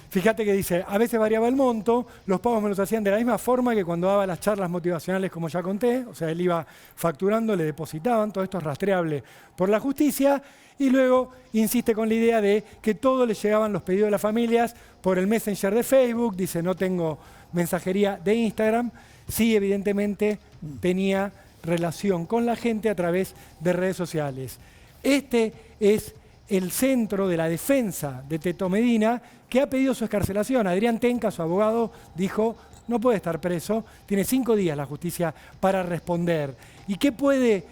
Fíjate que dice, a veces variaba el monto, los pagos me los hacían de la misma forma que cuando daba las charlas motivacionales, como ya conté, o sea, él iba facturando, le depositaban, todo esto es rastreable por la justicia, y luego insiste con la idea de que todo le llegaban los pedidos de las familias por el Messenger de Facebook, dice, no tengo mensajería de Instagram, sí, evidentemente tenía relación con la gente a través de redes sociales. Este es el centro de la defensa de Teto Medina, que ha pedido su excarcelación. Adrián Tenca, su abogado, dijo, no puede estar preso, tiene 5 días la justicia para responder. ¿Y qué puede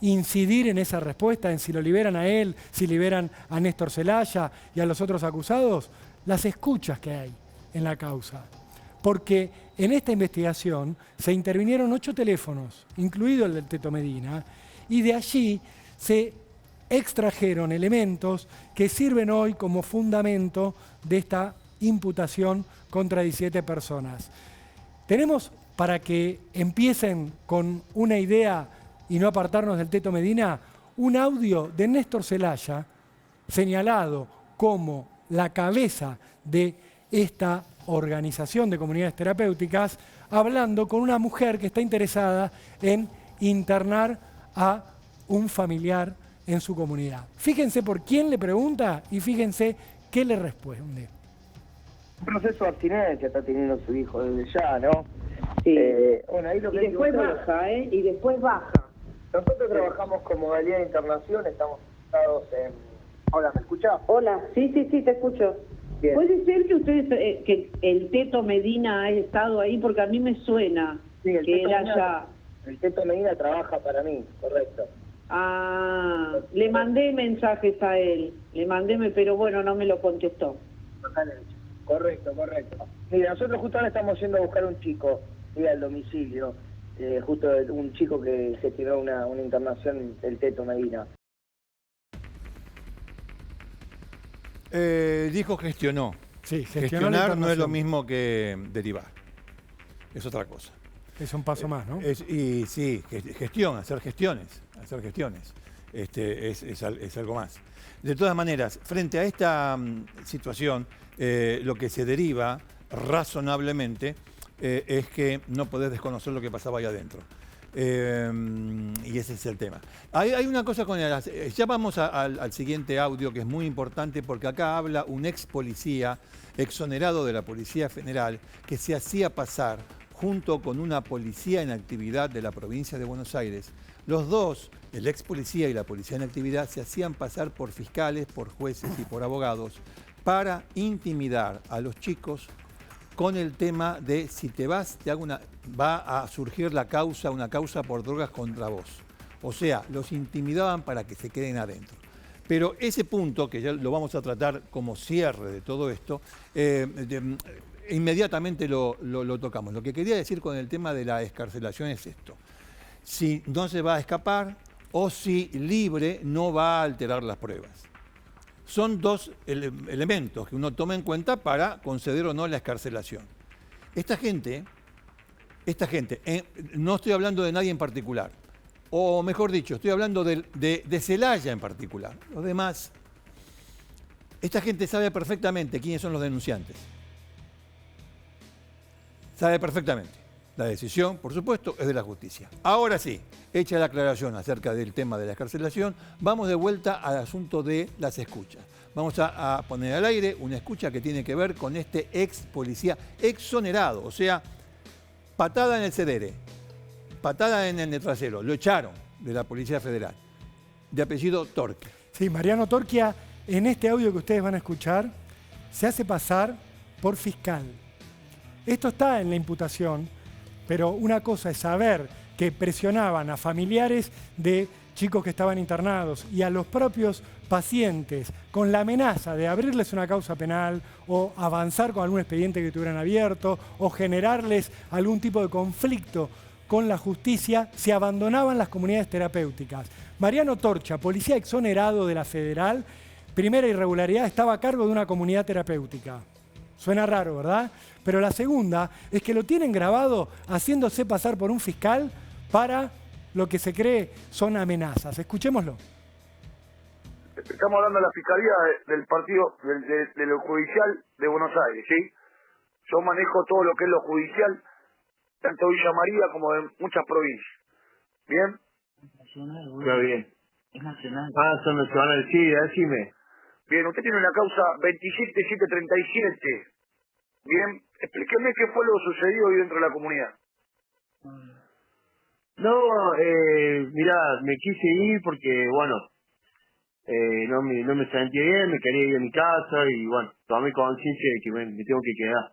incidir en esa respuesta, en si lo liberan a él, si liberan a Néstor Zelaya y a los otros acusados? Las escuchas que hay en la causa. Porque en esta investigación se intervinieron 8 teléfonos, incluido el del Teto Medina, y de allí se extrajeron elementos que sirven hoy como fundamento de esta imputación contra 17 personas. Tenemos, para que empiecen con una idea y no apartarnos del Teto Medina, un audio de Néstor Zelaya, señalado como la cabeza de esta organización de comunidades terapéuticas, hablando con una mujer que está interesada en internar a un familiar en su comunidad. Fíjense por quién le pregunta y fíjense qué le responde. Un proceso de abstinencia está teniendo su hijo desde ya, ¿no? Sí. Bueno, ahí lo Y que después digo, baja, ¿eh? Y después baja. nosotros trabajamos con modalidad de internación, estamos situados en... Hola, ¿me escuchás? Hola, sí, te escucho. Bien. ¿Puede ser que ustedes, que el Teto Medina ha estado ahí? Porque a mí me suena Sí, que él haya... El Teto Medina trabaja para mí, correcto. Ah, le mandé mensajes a él, pero bueno, no me lo contestó. Correcto. Mira, nosotros justo ahora estamos yendo a buscar un chico, al domicilio, justo un chico que gestionó una internación, el Teto Medina. Dijo gestionó. Sí, Gestionar no es lo mismo que derivar. Es otra cosa. Es un paso más, ¿no? Y sí, gestión, hacer gestiones. Es algo más. De todas maneras, frente a esta situación, lo que se deriva razonablemente es que no podés desconocer lo que pasaba ahí adentro. Y ese es el tema. Hay una cosa con el... Ya vamos al siguiente audio, que es muy importante, porque acá habla un ex policía, exonerado de la Policía Federal, que se hacía pasar junto con una policía en actividad de la provincia de Buenos Aires. Los dos, el ex policía y la policía en actividad, se hacían pasar por fiscales, por jueces y por abogados para intimidar a los chicos con el tema de si te vas, va a surgir una causa por drogas contra vos. O sea, los intimidaban para que se queden adentro. Pero ese punto, que ya lo vamos a tratar como cierre de todo esto, inmediatamente lo tocamos. Lo que quería decir con el tema de la excarcelación es esto. Si no se va a escapar o si libre no va a alterar las pruebas. Son dos elementos que uno toma en cuenta para conceder o no la excarcelación. Esta gente, no estoy hablando de nadie en particular, o mejor dicho, estoy hablando de Zelaya en particular. Los demás, esta gente sabe perfectamente quiénes son los denunciantes. Sabe perfectamente. La decisión, por supuesto, es de la justicia. Ahora sí, hecha la aclaración acerca del tema de la excarcelación, vamos de vuelta al asunto de las escuchas. Vamos a poner al aire una escucha que tiene que ver con este ex policía exonerado, o sea, patada en el sedere, patada en el trasero, lo echaron de la Policía Federal, de apellido Torquia. Sí, Mariano Torquia, en este audio que ustedes van a escuchar, se hace pasar por fiscal. Esto está en la imputación, pero una cosa es saber que presionaban a familiares de chicos que estaban internados y a los propios pacientes con la amenaza de abrirles una causa penal o avanzar con algún expediente que tuvieran abierto o generarles algún tipo de conflicto con la justicia, se abandonaban las comunidades terapéuticas. Mariano Torquia, policía exonerado de la Federal, primera irregularidad, estaba a cargo de una comunidad terapéutica. Suena raro, ¿verdad? Pero la segunda es que lo tienen grabado haciéndose pasar por un fiscal para lo que se cree son amenazas. Escuchémoslo. Estamos hablando de la Fiscalía del Partido, de lo judicial de Buenos Aires, ¿sí? Yo manejo todo lo que es lo judicial, tanto Villa María como de muchas provincias. ¿Bien? Nacional, güey. Está bien. Es nacional. Ah, son nacionales, sí, decime. Bien, usted tiene una causa 27737. Bien, explíqueme qué fue lo sucedido hoy dentro de la comunidad. No, mirá, me quise ir porque, bueno, no me sentí bien, me quería ir a mi casa y, bueno, tomé conciencia de que me tengo que quedar.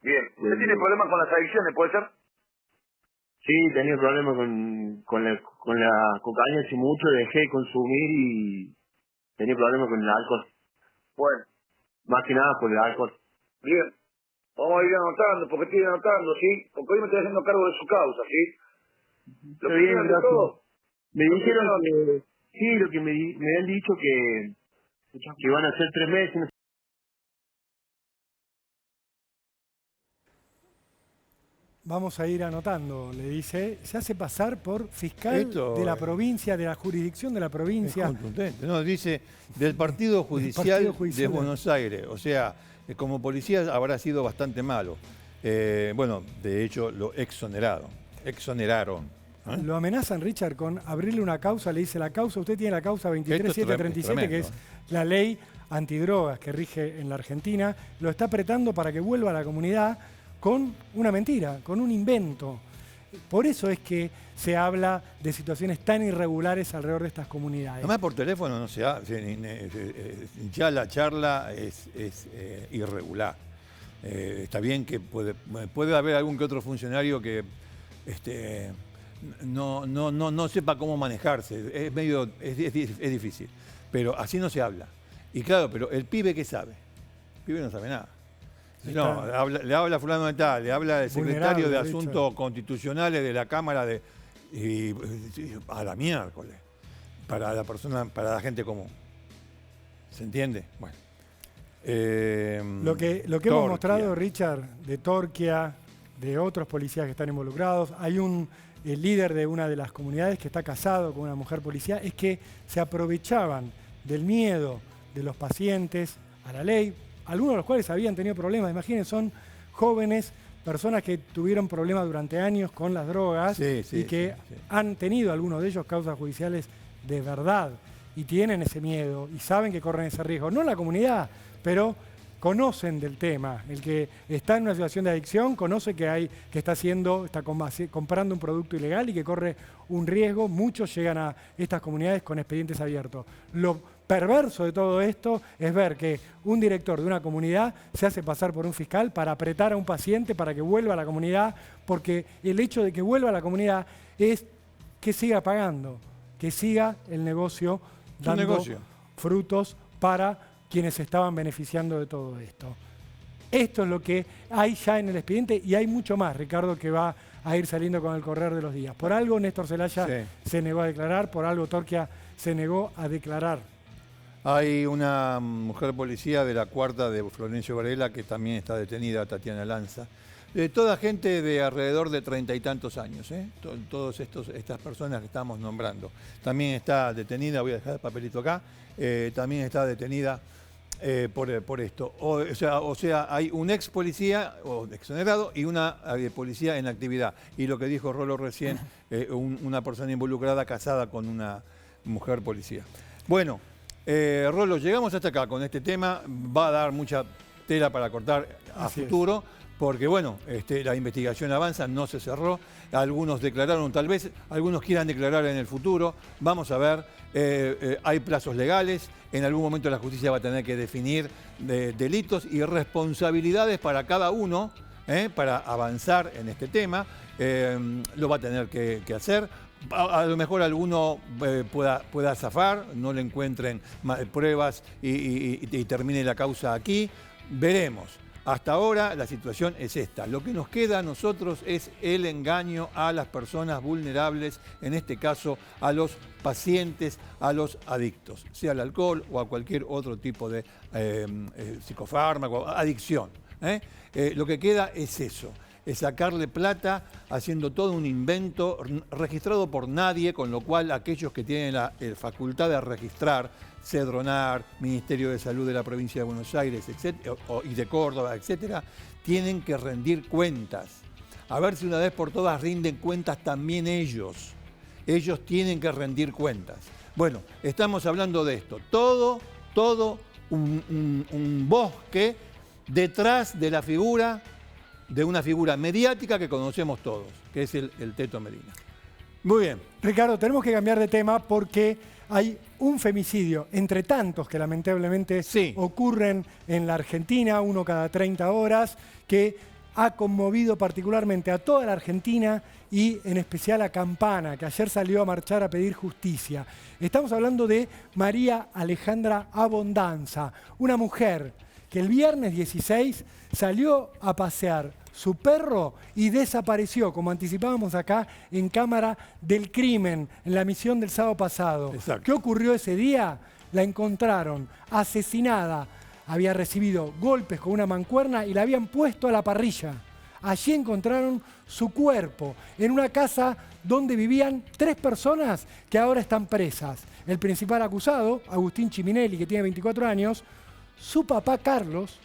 Bien, ¿usted tiene problemas con las adicciones, puede ser? Sí, tenía problemas con la cocaína hace mucho, dejé de consumir y tenía problemas con el alcohol. Bueno. Más que nada por el alcohol. Bien, vamos a ir anotando, porque estoy anotando, ¿sí? Porque hoy me estoy haciendo cargo de su causa, ¿sí? Lo que dijeron de todo. Me dijeron que, sí, lo que me han dicho que van a ser 3 meses. Vamos a ir anotando, le dice, se hace pasar por fiscal de la provincia, de la jurisdicción de la provincia. Es contundente. No, dice del Partido Judicial de Buenos Aires. O sea, como policía habrá sido bastante malo. Bueno, de hecho lo exoneraron. Lo amenazan, Richard, con abrirle una causa. Le dice la causa, usted tiene la causa 23737, que es la ley antidrogas que rige en la Argentina. Lo está apretando para que vuelva a la comunidad con una mentira, con un invento. Por eso es que se habla de situaciones tan irregulares alrededor de estas comunidades. Además, por teléfono no se hace, ya la charla es irregular. Está bien que puede haber algún que otro funcionario que no sepa cómo manejarse. Es difícil. Pero así no se habla. Y claro, pero el pibe, ¿qué sabe? El pibe no sabe nada. No, le habla fulano de tal, le habla del secretario de Asuntos Constitucionales de la Cámara y a la miércoles, para la gente común. ¿Se entiende? Bueno. Lo que hemos mostrado, Richard, de Torquia, de otros policías que están involucrados, hay el líder de una de las comunidades que está casado con una mujer policía, es que se aprovechaban del miedo de los pacientes a la ley, algunos de los cuales habían tenido problemas. Imaginen, son jóvenes, personas que tuvieron problemas durante años con las drogas y que han tenido algunos de ellos causas judiciales de verdad y tienen ese miedo y saben que corren ese riesgo. No en la comunidad, pero conocen del tema. El que está en una situación de adicción conoce que está comprando un producto ilegal y que corre un riesgo. Muchos llegan a estas comunidades con expedientes abiertos. Lo perverso de todo esto es ver que un director de una comunidad se hace pasar por un fiscal para apretar a un paciente para que vuelva a la comunidad, porque el hecho de que vuelva a la comunidad es que siga pagando, que siga el negocio dando frutos para quienes estaban beneficiando de todo esto. Esto es lo que hay ya en el expediente y hay mucho más, Ricardo, que va a ir saliendo con el correr de los días. Por algo Néstor Zelaya se negó a declarar, por algo Torquia se negó a declarar. Hay una mujer policía de la cuarta de Florencio Varela que también está detenida, Tatiana Lanza. Toda gente de alrededor de 30 y tantos años, todas estas personas que estamos nombrando. También está detenida, voy a dejar el papelito acá, también está detenida por esto. O sea, hay un ex policía o exonerado y una policía en actividad. Y lo que dijo Rolo recién, una persona involucrada casada con una mujer policía. Bueno, Rolo, llegamos hasta acá con este tema. Va a dar mucha tela para cortar a futuro. Porque bueno, la investigación avanza, no se cerró. Algunos declararon, tal vez algunos quieran declarar en el futuro. Vamos a ver, hay plazos legales. En algún momento la justicia va a tener que definir delitos y responsabilidades para cada uno para avanzar en este tema. Lo va a tener que hacer. A lo mejor alguno pueda zafar, no le encuentren pruebas y termine la causa aquí. Veremos. Hasta ahora la situación es esta. Lo que nos queda a nosotros es el engaño a las personas vulnerables, en este caso a los pacientes, a los adictos, sea al alcohol o a cualquier otro tipo de psicofármaco, adicción. Lo que queda es eso, es sacarle plata haciendo todo un invento registrado por nadie, con lo cual aquellos que tienen la facultad de registrar, Cedronar, Ministerio de Salud de la Provincia de Buenos Aires, etcétera, y de Córdoba, etcétera, tienen que rendir cuentas. A ver si una vez por todas rinden cuentas también ellos. Ellos tienen que rendir cuentas. Bueno, estamos hablando de esto. Todo un bosque detrás de la figura, de una figura mediática que conocemos todos, que es el Teto Medina. Muy bien. Ricardo, tenemos que cambiar de tema porque hay un femicidio, entre tantos que lamentablemente ocurren en la Argentina, uno cada 30 horas, que ha conmovido particularmente a toda la Argentina y en especial a Campana, que ayer salió a marchar a pedir justicia. Estamos hablando de María Alejandra Abondanza, una mujer que el viernes 16 salió a pasear su perro y desapareció, como anticipábamos acá en Cámara del Crimen, en la emisión del sábado pasado. Exacto. ¿Qué ocurrió ese día? La encontraron asesinada, había recibido golpes con una mancuerna y la habían puesto a la parrilla. Allí encontraron su cuerpo, en una casa donde vivían 3 personas que ahora están presas. El principal acusado, Agustín Chiminelli, que tiene 24 años, su papá Carlos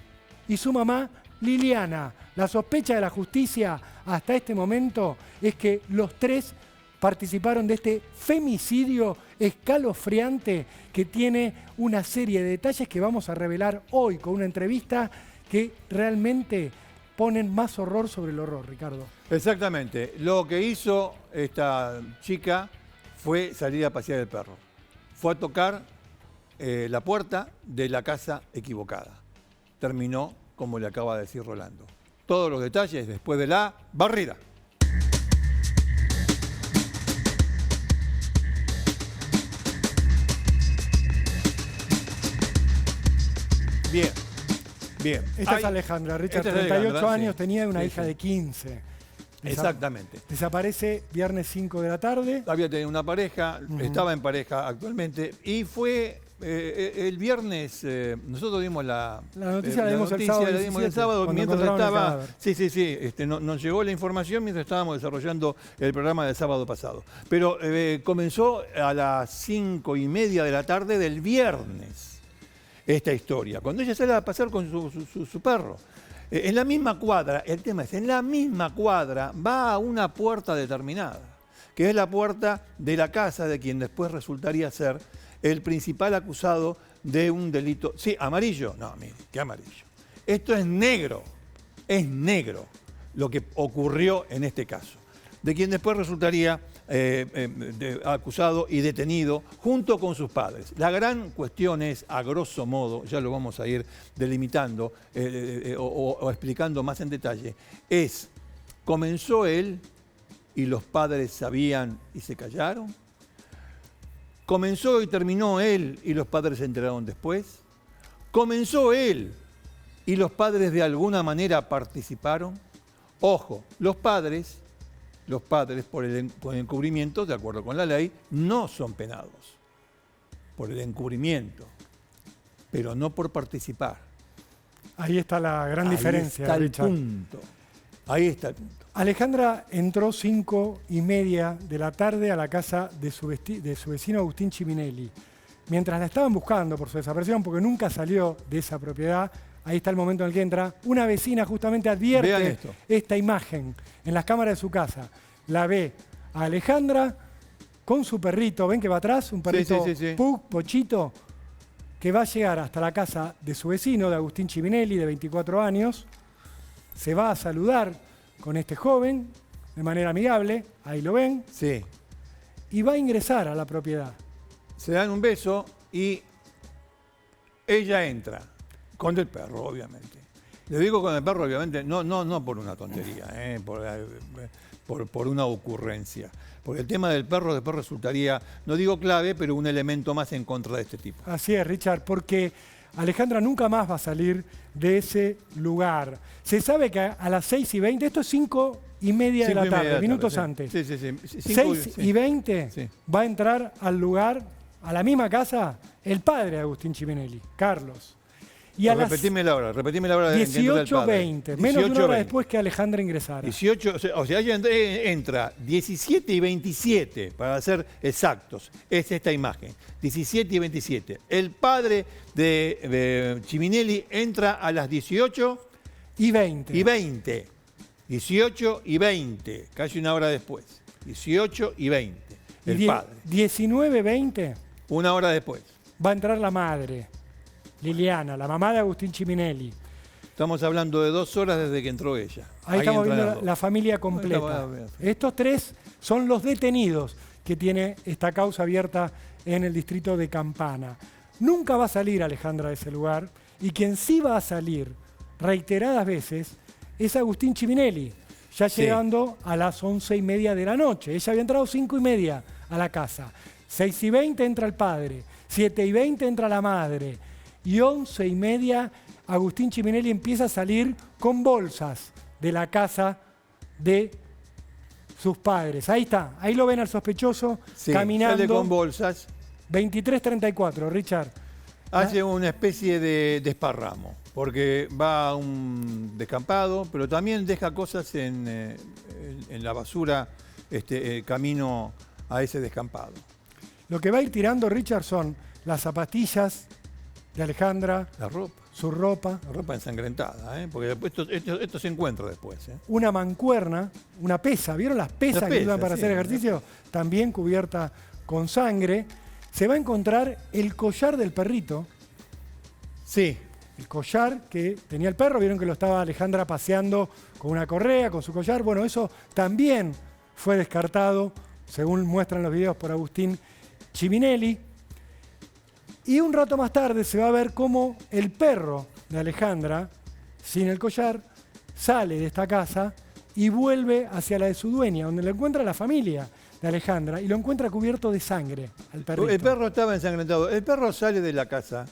y su mamá Liliana. La sospecha de la justicia hasta este momento es que los 3 participaron de este femicidio escalofriante que tiene una serie de detalles que vamos a revelar hoy con una entrevista que realmente ponen más horror sobre el horror, Ricardo. Exactamente. Lo que hizo esta chica fue salir a pasear el perro. Fue a tocar la puerta de la casa equivocada. Terminó como le acaba de decir Rolando. Todos los detalles después de la barrida. Bien, bien. Esta es Alejandra, Richard, 38 años, tenía una hija de 15. Exactamente. Desaparece viernes 5 de la tarde. Había tenido una pareja, estaba en pareja actualmente, y fue el viernes, nosotros dimos la noticia, la dimos el sábado mientras estaba... Sí, nos llegó la información mientras estábamos desarrollando el programa del sábado pasado. Pero comenzó a las 5:30 de la tarde del viernes esta historia, cuando ella sale a pasear con su perro. En la misma cuadra, el tema es, en la misma cuadra va a una puerta determinada, que es la puerta de la casa de quien después resultaría ser el principal acusado de un delito. Sí, amarillo. No, mire, qué amarillo. Esto es negro lo que ocurrió en este caso, de quien después resultaría acusado y detenido junto con sus padres. La gran cuestión es, a grosso modo, ya lo vamos a ir delimitando o explicando más en detalle, es, ¿comenzó él y los padres sabían y se callaron? ¿Comenzó y terminó él y los padres se enteraron después? ¿Comenzó él y los padres de alguna manera participaron? Ojo, los padres por el encubrimiento, de acuerdo con la ley, no son penados por el encubrimiento, pero no por participar. Ahí está la gran diferencia, Richard. Ahí está el punto. Alejandra entró 5:30 de la tarde a la casa de su vecino Agustín Chiminelli. Mientras la estaban buscando por su desaparición, porque nunca salió de esa propiedad, ahí está el momento en el que entra, una vecina justamente advierte esta imagen en las cámaras de su casa. La ve a Alejandra con su perrito, ven que va atrás, un perrito Pug, Pochito, que va a llegar hasta la casa de su vecino, de Agustín Chiminelli, de 24 años, se va a saludar con este joven de manera amigable, ahí lo ven, y va a ingresar a la propiedad. Se dan un beso y ella entra, con el perro, obviamente. Le digo con el perro, obviamente, no por una tontería, por una ocurrencia. Porque el tema del perro después resultaría, no digo clave, pero un elemento más en contra de este tipo. Así es, Richard, porque Alejandra nunca más va a salir de ese lugar. Se sabe que a las 6:20, esto es 5:30 de la tarde, minutos sí. antes. Sí. 6:20 Sí. va a entrar al lugar, a la misma casa, el padre de Agustín Chiminelli, Carlos. Y a las Repetime la hora de que entra el padre. 18:20, menos de una hora 18:20. después que Alejandra ingresara. 18, o sea, ella entra 17:27, para ser exactos. Es esta imagen. 17:27. El padre de Chiminelli entra a las 18:20. 18:20. Casi una hora después. 18:20. El padre. 19:20 Una hora después. va a entrar la madre, Liliana, la mamá de Agustín Chiminelli. Estamos hablando de 2 horas desde que entró ella. Ahí estamos entran viendo las dos. la familia completa. Estamos viendo. Estos 3 son los detenidos que tiene esta causa abierta en el distrito de Campana. Nunca va a salir Alejandra de ese lugar, y quien sí va a salir reiteradas veces es Agustín Chiminelli, ya Sí. llegando a las 11:30 de la noche. Ella había entrado 5:30 a la casa. 6:20 entra el padre, 7:20 entra la madre, y 11:30 Agustín Chiminelli empieza a salir con bolsas de la casa de sus padres. Ahí está, ahí lo ven al sospechoso Sí, caminando. sale con bolsas. 23:34, Richard. Hace una especie de desparramo, porque va a un descampado, pero también deja cosas en la basura, camino a ese descampado. Lo que va a ir tirando Richard son las zapatillas de Alejandra, La ropa. su ropa, La ropa ensangrentada, porque después esto se encuentra después. una mancuerna, una pesa. ¿Vieron las pesas La que pesa, usan para sí, hacer la ejercicio? También cubierta con sangre. Se va a encontrar el collar del perrito. Sí, El collar que tenía el perro, vieron que lo estaba Alejandra paseando con una correa, con su collar. Bueno, eso también fue descartado, según muestran los videos, por Agustín Chiminelli. Y un rato más tarde se va a ver cómo el perro de Alejandra, sin el collar, sale de esta casa y vuelve hacia la de su dueña, donde lo encuentra la familia de Alejandra, y lo encuentra cubierto de sangre al perrito. el perro estaba ensangrentado. El perro sale de la casa,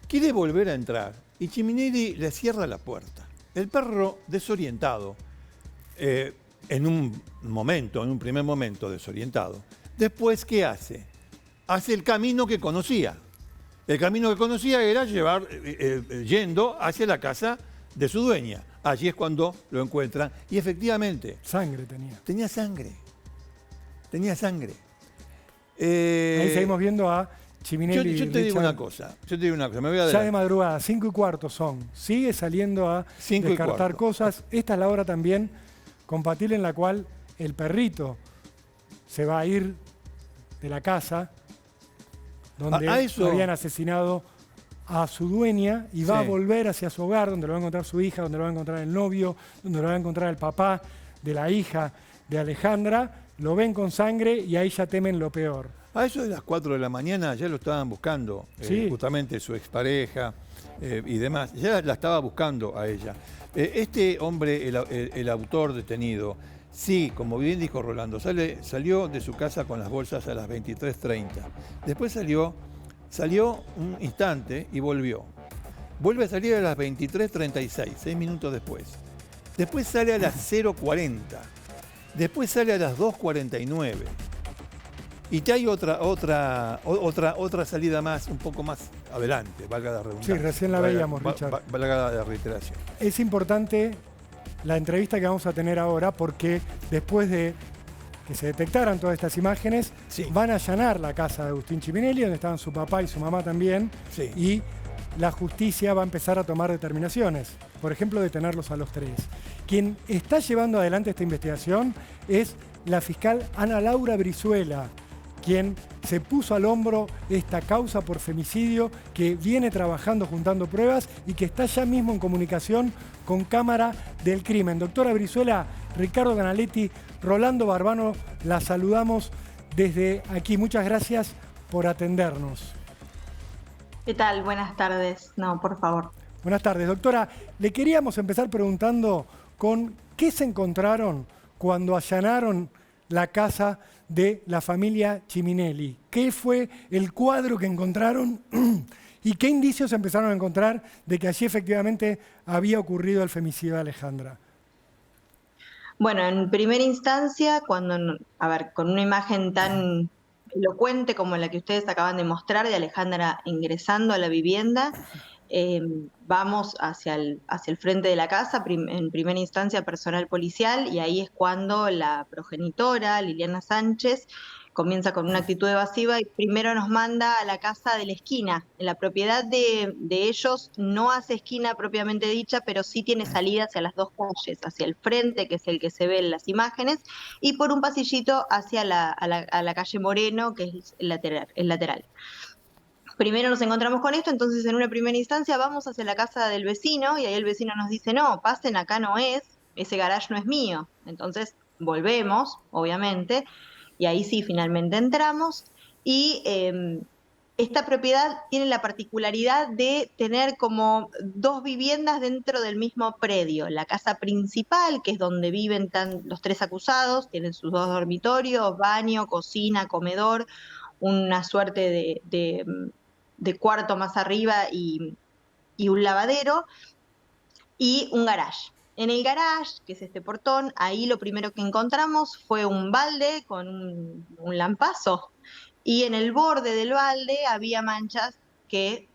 quiere volver a entrar y Chiminelli le cierra la puerta. El perro desorientado, en un primer momento desorientado. Después, ¿qué hace? Hace el camino que conocía. El camino que conocía era yendo hacia la casa de su dueña. Allí es cuando lo encuentran y efectivamente Sangre tenía. tenía sangre. Tenía sangre. Ahí seguimos viendo a Yo Chiminelli. te digo Richard. una cosa, me voy a Ya de adelantar. madrugada, 5:15 son. Sigue saliendo a 5:15. descartar cosas. Esta es la hora también compatible en la cual el perrito se va a ir de la casa donde A eso- habían asesinado a su dueña y va a Sí. volver hacia su hogar, donde lo va a encontrar su hija, donde lo va a encontrar el novio, donde lo va a encontrar el papá de la hija de Alejandra. Lo ven con sangre y ahí ya temen lo peor. A eso de las 4 de la mañana ya lo estaban buscando, Sí. justamente su expareja y demás. Ya la estaba buscando a ella. Este hombre, el autor detenido, sí, como bien dijo Rolando, salió de su casa con las bolsas a las 23:30. Después salió un instante y volvió. Vuelve a salir a las 23:36, 6 minutos después. Después sale a las 0:40. Después sale a las 2:49. Y te hay otra salida más, un poco más adelante, valga la redundancia. Sí, recién la veíamos, Richard. Valga la reiteración. Es importante la entrevista que vamos a tener ahora porque después de que se detectaran todas estas imágenes, Sí. van a allanar la casa de Agustín Chiminelli, donde estaban su papá y su mamá también, Sí. y la justicia va a empezar a tomar determinaciones, por ejemplo, detenerlos a los 3. Quien está llevando adelante esta investigación es la fiscal Ana Laura Brizuela, quien se puso al hombro esta causa por femicidio, que viene trabajando juntando pruebas y que está ya mismo en comunicación con Cámara del Crimen. Doctora Brizuela, Ricardo Canaletti, Rolando Barbano, la saludamos desde aquí. Muchas gracias por atendernos. ¿Qué tal? Buenas tardes. No, por favor. Buenas tardes, doctora. Le queríamos empezar preguntando con qué se encontraron cuando allanaron la casa de la familia Chiminelli. ¿Qué fue el cuadro que encontraron ¿Y qué indicios empezaron a encontrar de que allí efectivamente había ocurrido el femicidio de Alejandra? Bueno, en primera instancia, con una imagen tan elocuente como la que ustedes acaban de mostrar de Alejandra ingresando a la vivienda, vamos hacia el frente de la casa, en primera instancia personal policial, y ahí es cuando la progenitora, Liliana Sánchez, comienza con una actitud evasiva y primero nos manda a la casa de la esquina. En la propiedad de ellos no hace esquina propiamente dicha, pero sí tiene salida hacia las dos calles, hacia el frente, que es el que se ve en las imágenes, y por un pasillito hacia a la calle Moreno, que es el lateral. Primero nos encontramos con esto, entonces en una primera instancia vamos hacia la casa del vecino y ahí el vecino nos dice, no, pasen, acá no es, ese garage no es mío. Entonces volvemos, obviamente, y ahí sí finalmente entramos y esta propiedad tiene la particularidad de tener como dos viviendas dentro del mismo predio. La casa principal, que es donde viven los tres acusados, tienen sus dos dormitorios, baño, cocina, comedor, una suerte de cuarto más arriba y un lavadero y un garage. En el garage, que es este portón, ahí lo primero que encontramos fue un balde con un lampazo y en el borde del balde había manchas que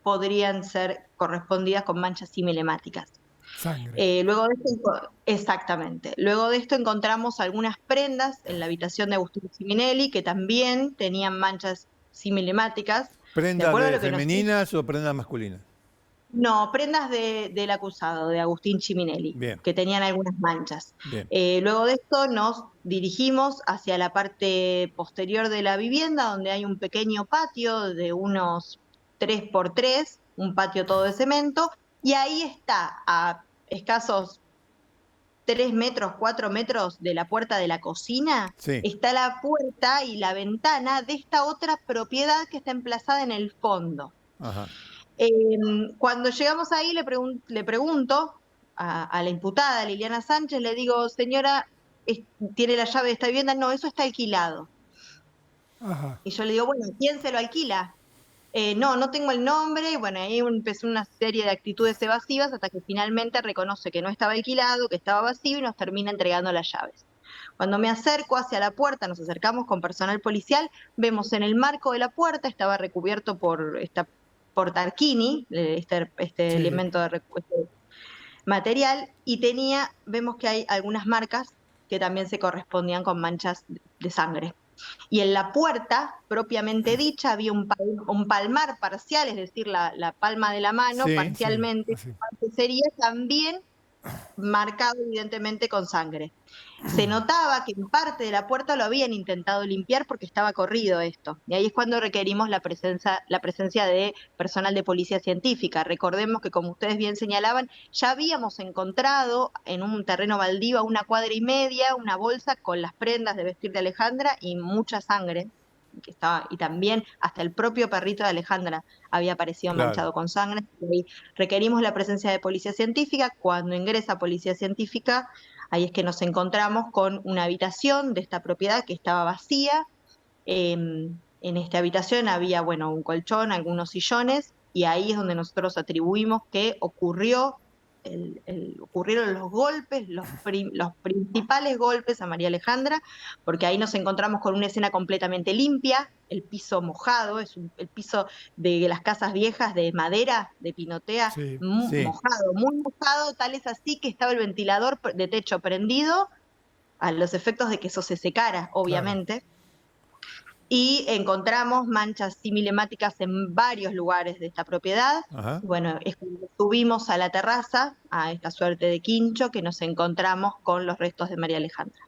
podrían ser correspondidas con manchas similemáticas. Sangre. Exactamente. Luego de esto encontramos algunas prendas en la habitación de Agustín Ciminelli que también tenían manchas similemáticas. ¿Prendas femeninas o prendas masculinas? No, prendas del acusado, de Agustín Ciminelli, que tenían algunas manchas. Luego de esto nos dirigimos hacia la parte posterior de la vivienda, donde hay un pequeño patio de unos 3x3, un patio todo de cemento, y ahí está, a escasos 3 metros, 4 metros de la puerta de la cocina, está la puerta y la ventana de esta otra propiedad que está emplazada en el fondo. Ajá. Cuando llegamos ahí le pregunto a la imputada, Liliana Sánchez, le digo, señora, ¿tiene la llave de esta vivienda? No, eso está alquilado. Ajá. Y yo le digo, bueno, ¿quién se lo alquila? No tengo el nombre, y bueno, ahí empezó una serie de actitudes evasivas hasta que finalmente reconoce que no estaba alquilado, que estaba vacío y nos termina entregando las llaves. Cuando me acerco hacia la puerta, nos acercamos con personal policial, vemos en el marco de la puerta, estaba recubierto por tarquini, este elemento de material, y vemos que hay algunas marcas que también se correspondían con manchas de sangre. Y en la puerta, propiamente dicha, había un palmar parcial, es decir, la palma de la mano, parcialmente, sería también marcado evidentemente con sangre. Se notaba que en parte de la puerta lo habían intentado limpiar porque estaba corrido esto. Y ahí es cuando requerimos la presencia de personal de policía científica. Recordemos que, como ustedes bien señalaban, ya habíamos encontrado en un terreno baldío a 1,5 cuadras una bolsa con las prendas de vestir de Alejandra y mucha sangre. Y también hasta el propio perrito de Alejandra había aparecido manchado con sangre. Y requerimos la presencia de policía científica. Cuando ingresa policía científica, ahí es que nos encontramos con una habitación de esta propiedad que estaba vacía. En esta habitación había, un colchón, algunos sillones, y ahí es donde nosotros atribuimos que ocurrieron los golpes, los principales golpes a María Alejandra, porque ahí nos encontramos con una escena completamente limpia, el piso mojado, el piso de las casas viejas de madera, de pinotea, mojado, muy mojado, tal es así que estaba el ventilador de techo prendido, a los efectos de que eso se secara, obviamente. Y encontramos manchas similemáticas en varios lugares de esta propiedad. Ajá. Bueno, es cuando subimos a la terraza, a esta suerte de quincho, que nos encontramos con los restos de María Alejandra.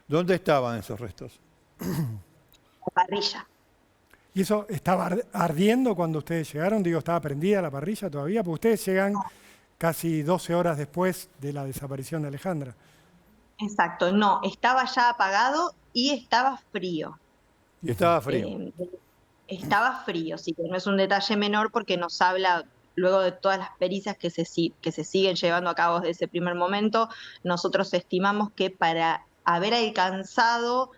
¿Dónde estaban esos restos? La parrilla. ¿Y eso estaba ardiendo cuando ustedes llegaron? Digo, ¿estaba prendida la parrilla todavía? Porque ustedes llegan casi 12 horas después de la desaparición de Alejandra. Exacto, no, estaba ya apagado y estaba frío. Y estaba frío. Estaba frío, sí, que no es un detalle menor porque nos habla, luego de todas las pericias que se siguen llevando a cabo desde ese primer momento, nosotros estimamos que para haber alcanzado,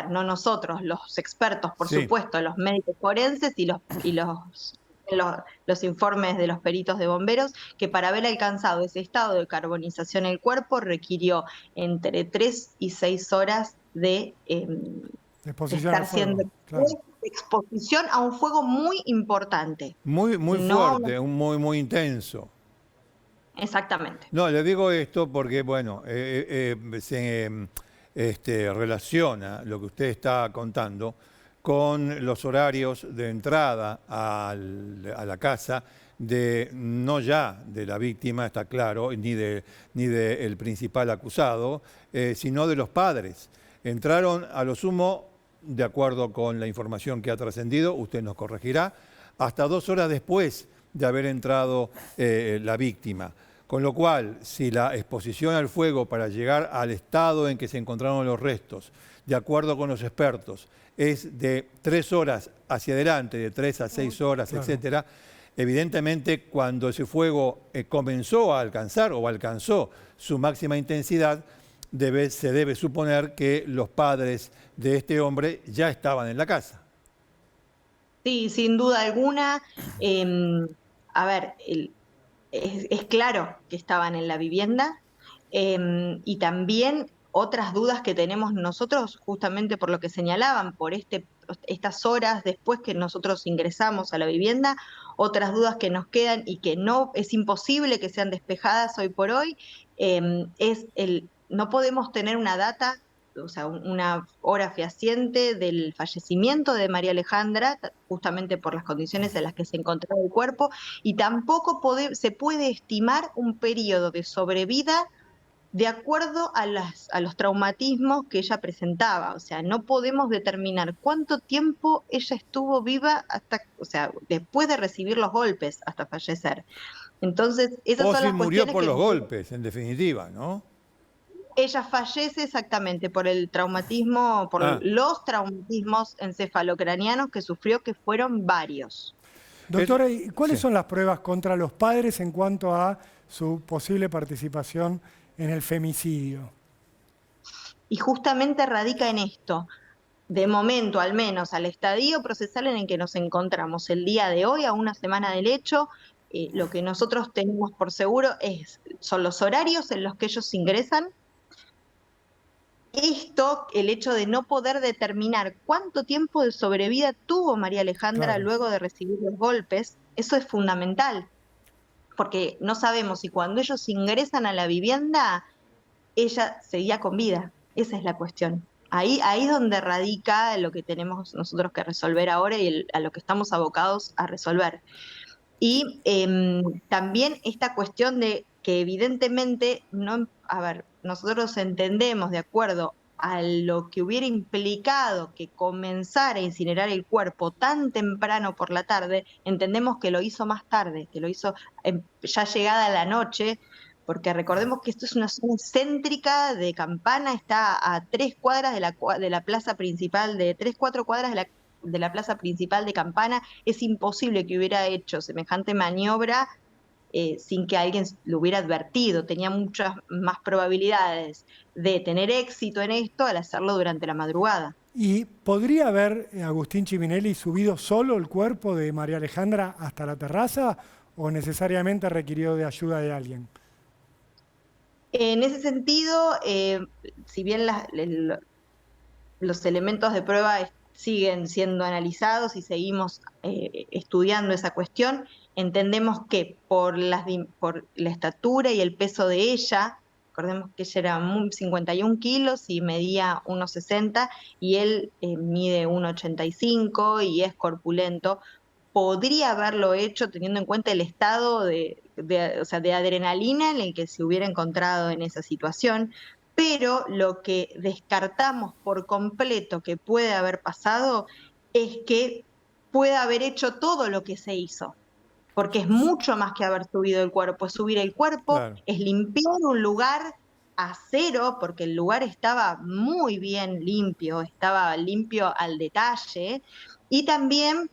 no nosotros, los expertos, por supuesto, los médicos forenses y los los informes de los peritos de bomberos, que para haber alcanzado ese estado de carbonización el cuerpo requirió entre 3 y 6 horas de Exposición estar al fuego, siendo claro. exposición a un fuego muy importante. Muy No, fuerte, muy intenso. exactamente. No, le digo esto porque, bueno, se relaciona lo que usted está contando con los horarios de entrada a la casa no ya de la víctima, está claro, ni del principal acusado, sino de los padres. Entraron a lo sumo, de acuerdo con la información que ha trascendido, usted nos corregirá, hasta 2 horas después de haber entrado la víctima. Con lo cual, si la exposición al fuego para llegar al estado en que se encontraron los restos, de acuerdo con los expertos, es de 3 horas hacia adelante, de 3 a 6 horas, claro, etcétera, evidentemente cuando ese fuego comenzó a alcanzar o alcanzó su máxima intensidad, se debe suponer que los padres de este hombre ya estaban en la casa. Sí, sin duda alguna. A ver, es claro que estaban en la vivienda, y también otras dudas que tenemos nosotros, justamente por lo que señalaban, por estas horas después que nosotros ingresamos a la vivienda, otras dudas que nos quedan y que no es imposible que sean despejadas hoy por hoy, no podemos tener una data, o sea, una hora fehaciente del fallecimiento de María Alejandra, justamente por las condiciones en las que se encontraba el cuerpo, y tampoco se puede estimar un periodo de sobrevida de acuerdo a los traumatismos que ella presentaba. O sea, no podemos determinar cuánto tiempo ella estuvo viva después de recibir los golpes hasta fallecer. Entonces, esas son si las murió cuestiones por que los golpes, en definitiva, ¿no? Ella fallece exactamente por el traumatismo, los traumatismos encefalocranianos que sufrió, que fueron varios. Doctora, ¿y cuáles son las pruebas contra los padres en cuanto a su posible participación en el femicidio? Y justamente radica en esto. De momento, al menos al estadio procesal en el que nos encontramos el día de hoy, a una semana del hecho, lo que nosotros tenemos por seguro son los horarios en los que ellos ingresan. El hecho de no poder determinar cuánto tiempo de sobrevida tuvo María Alejandra luego de recibir los golpes, eso es fundamental, porque no sabemos si cuando ellos ingresan a la vivienda, ella seguía con vida. Esa es la cuestión. Ahí es donde radica lo que tenemos nosotros que resolver ahora y a lo que estamos abocados a resolver. Y también esta cuestión de que evidentemente nosotros entendemos, de acuerdo a lo que hubiera implicado que comenzara a incinerar el cuerpo tan temprano por la tarde, entendemos que lo hizo más tarde, que lo hizo ya llegada la noche, porque recordemos que esto es una zona céntrica de Campana, está a 3 cuadras de la plaza principal, 4 cuadras de la plaza principal de Campana. Es imposible que hubiera hecho semejante maniobra sin que alguien lo hubiera advertido. Tenía muchas más probabilidades de tener éxito en esto al hacerlo durante la madrugada. ¿Y podría haber Agustín Chiminelli subido solo el cuerpo de María Alejandra hasta la terraza o necesariamente requirió de ayuda de alguien? En ese sentido, si bien los elementos de prueba siguen siendo analizados y seguimos estudiando esa cuestión, entendemos que por la estatura y el peso de ella, recordemos que ella era 51 kilos y medía 1,60 y él mide 1,85 y es corpulento, podría haberlo hecho teniendo en cuenta el estado de adrenalina en el que se hubiera encontrado en esa situación, pero lo que descartamos por completo que puede haber pasado es que puede haber hecho todo lo que se hizo, porque es mucho más que haber subido el cuerpo, es subir el cuerpo, es limpiar un lugar a cero, porque el lugar estaba muy bien limpio, estaba limpio al detalle, y también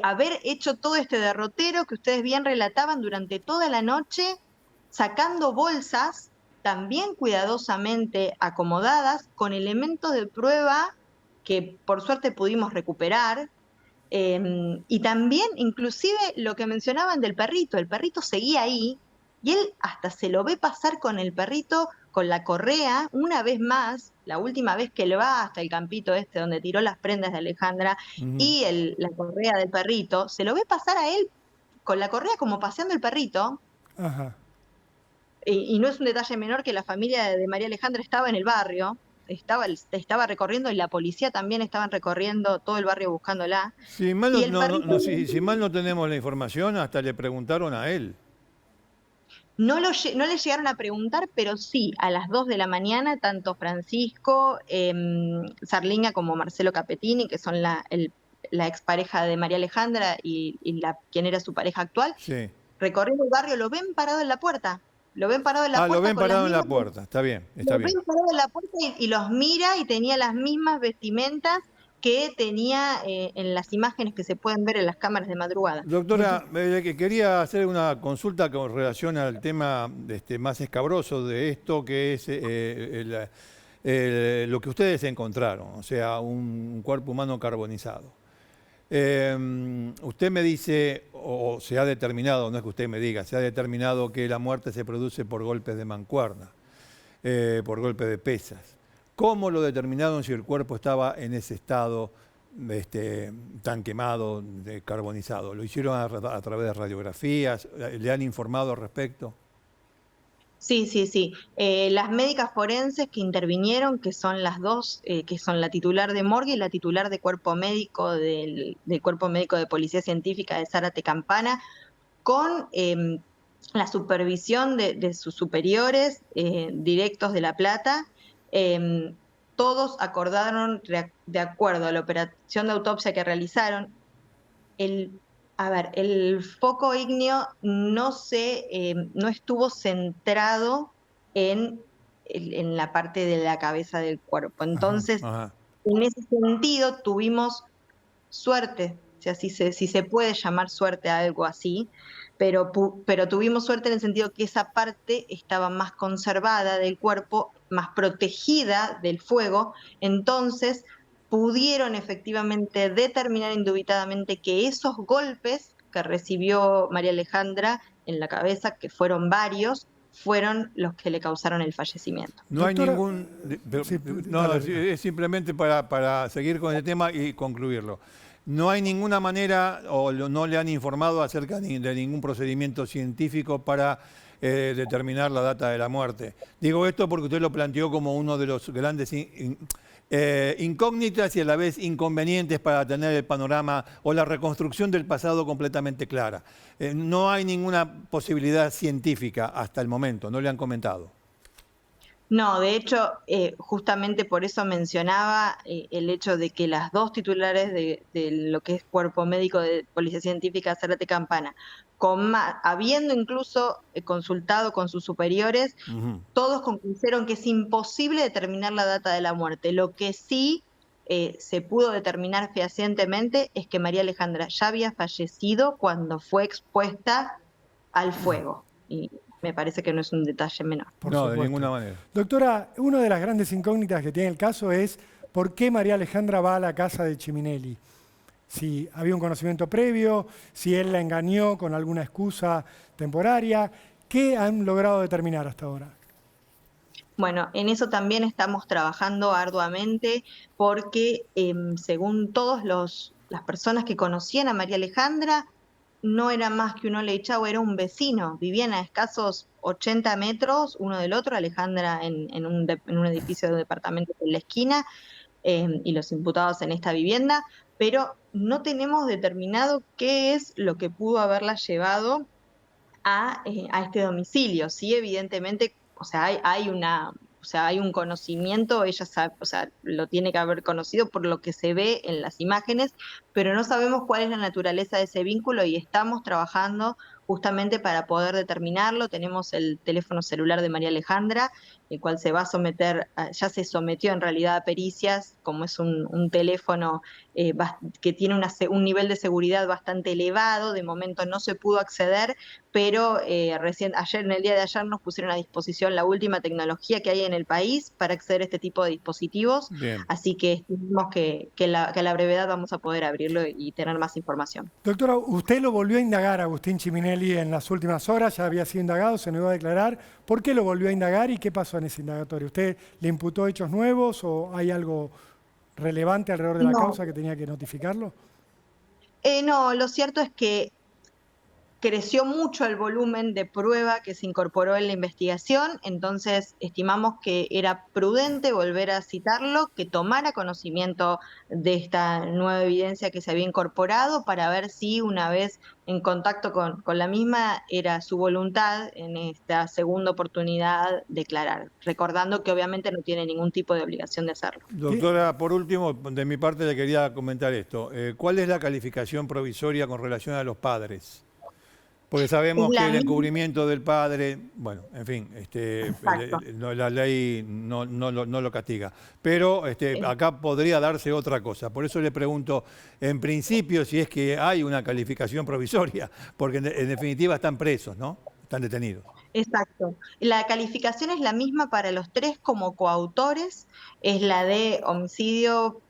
haber hecho todo este derrotero que ustedes bien relataban durante toda la noche, sacando bolsas también cuidadosamente acomodadas, con elementos de prueba que por suerte pudimos recuperar, Y también, inclusive, lo que mencionaban del perrito, el perrito seguía ahí y él hasta se lo ve pasar con el perrito, con la correa, una vez más, la última vez que él va hasta el campito este donde tiró las prendas de Alejandra y la correa del perrito, se lo ve pasar a él con la correa como paseando el perrito. Ajá. Y no es un detalle menor que la familia de María Alejandra estaba en el barrio, estaba recorriendo y la policía también estaban recorriendo todo el barrio buscándola. Si mal Y el perrito si mal no tenemos la información, hasta le preguntaron a él. no le llegaron a preguntar, pero sí, a las 2 de la mañana, tanto Francisco Sarlinga como Marcelo Capetini, que son la expareja de María Alejandra y quien era su pareja actual, Sí. recorriendo el barrio, lo ven parado en la puerta. Lo ven parado en la puerta. Lo ven con las parado en la mismas- puerta. Está bien, está Lo bien. ven parado en la puerta y los mira y tenía las mismas vestimentas que tenía en las imágenes que se pueden ver en las cámaras de madrugada. Doctora, que quería hacer una consulta con relación al tema más escabroso de esto, que es lo que ustedes encontraron, o sea, un cuerpo humano carbonizado. Usted me dice, o se ha determinado, no es que usted me diga, se ha determinado que la muerte se produce por golpes de mancuerna, por golpes de pesas. ¿Cómo lo determinaron si el cuerpo estaba en ese estado tan quemado, carbonizado? ¿Lo hicieron a través de radiografías? ¿Le han informado al respecto? Sí, sí, sí. Las médicas forenses que intervinieron, que son las dos, que son la titular de morgue y la titular de cuerpo médico del Cuerpo Médico de Policía Científica de Zárate Campana, con la supervisión de sus superiores directos de La Plata, todos acordaron, de acuerdo a la operación de autopsia que realizaron, el foco ígneo no estuvo centrado en la parte de la cabeza del cuerpo. Entonces, Ajá. en ese sentido, tuvimos suerte, o sea, si se puede llamar suerte a algo así, pero tuvimos suerte en el sentido que esa parte estaba más conservada del cuerpo, más protegida del fuego, entonces pudieron efectivamente determinar indubitadamente que esos golpes que recibió María Alejandra en la cabeza, que fueron varios, fueron los que le causaron el fallecimiento. No hay Doctora, ningún... sí, No, dale. es simplemente para seguir con el tema y concluirlo. No hay ninguna manera, no le han informado acerca de ningún procedimiento científico para determinar la data de la muerte. Digo esto porque usted lo planteó como uno de los grandes incógnitas y a la vez inconvenientes para tener el panorama o la reconstrucción del pasado completamente clara. No hay ninguna posibilidad científica hasta el momento, no le han comentado. No, de hecho, justamente por eso mencionaba el hecho de que las dos titulares de lo que es Cuerpo Médico de Policía Científica Zárate Campana, habiendo incluso consultado con sus superiores, todos concluyeron que es imposible determinar la data de la muerte. Lo que sí se pudo determinar fehacientemente es que María Alejandra ya había fallecido cuando fue expuesta al fuego. Y me parece que no es un detalle menor. Por No, supuesto. de ninguna manera. Doctora, una de las grandes incógnitas que tiene el caso es por qué María Alejandra va a la casa de Chiminelli. Si había un conocimiento previo, si él la engañó con alguna excusa temporaria. ¿Qué han logrado determinar hasta ahora? Bueno, en eso también estamos trabajando arduamente porque según todas las personas que conocían a María Alejandra, no era más que un Oleichau, era un vecino. Vivían a escasos 80 metros uno del otro, Alejandra en un edificio de departamentos en la esquina y los imputados en esta vivienda, pero no tenemos determinado qué es lo que pudo haberla llevado a este domicilio. Sí, evidentemente, o sea, hay un conocimiento, ella sabe, o sea, lo tiene que haber conocido por lo que se ve en las imágenes, pero no sabemos cuál es la naturaleza de ese vínculo y estamos trabajando justamente para poder determinarlo. Tenemos el teléfono celular de María Alejandra, el cual se va a someter, ya se sometió en realidad a pericias, como es un teléfono que tiene un nivel de seguridad bastante elevado, de momento no se pudo acceder, pero en el día de ayer nos pusieron a disposición la última tecnología que hay en el país para acceder a este tipo de dispositivos, Bien. así que estimamos que a la brevedad vamos a poder abrirlo y tener más información. Doctora, usted lo volvió a indagar a Agustín Ciminelli en las últimas horas, ya había sido indagado, se negó a declarar. ¿Por qué lo volvió a indagar y qué pasó en ese indagatorio? ¿Usted le imputó hechos nuevos o hay algo relevante alrededor de la causa que tenía que notificarlo? No, lo cierto es que creció mucho el volumen de prueba que se incorporó en la investigación, entonces estimamos que era prudente volver a citarlo, que tomara conocimiento de esta nueva evidencia que se había incorporado para ver si una vez en contacto con la misma era su voluntad en esta segunda oportunidad declarar, recordando que obviamente no tiene ningún tipo de obligación de hacerlo. Doctora, por último, de mi parte le quería comentar esto. ¿Cuál es la calificación provisoria con relación a los padres? Porque sabemos que el encubrimiento del padre, bueno, en fin, la ley no lo castiga. Pero acá podría darse otra cosa. Por eso le pregunto, en principio, si es que hay una calificación provisoria, porque en definitiva están presos, ¿no? Están detenidos. Exacto. La calificación es la misma para los tres como coautores, es la de homicidio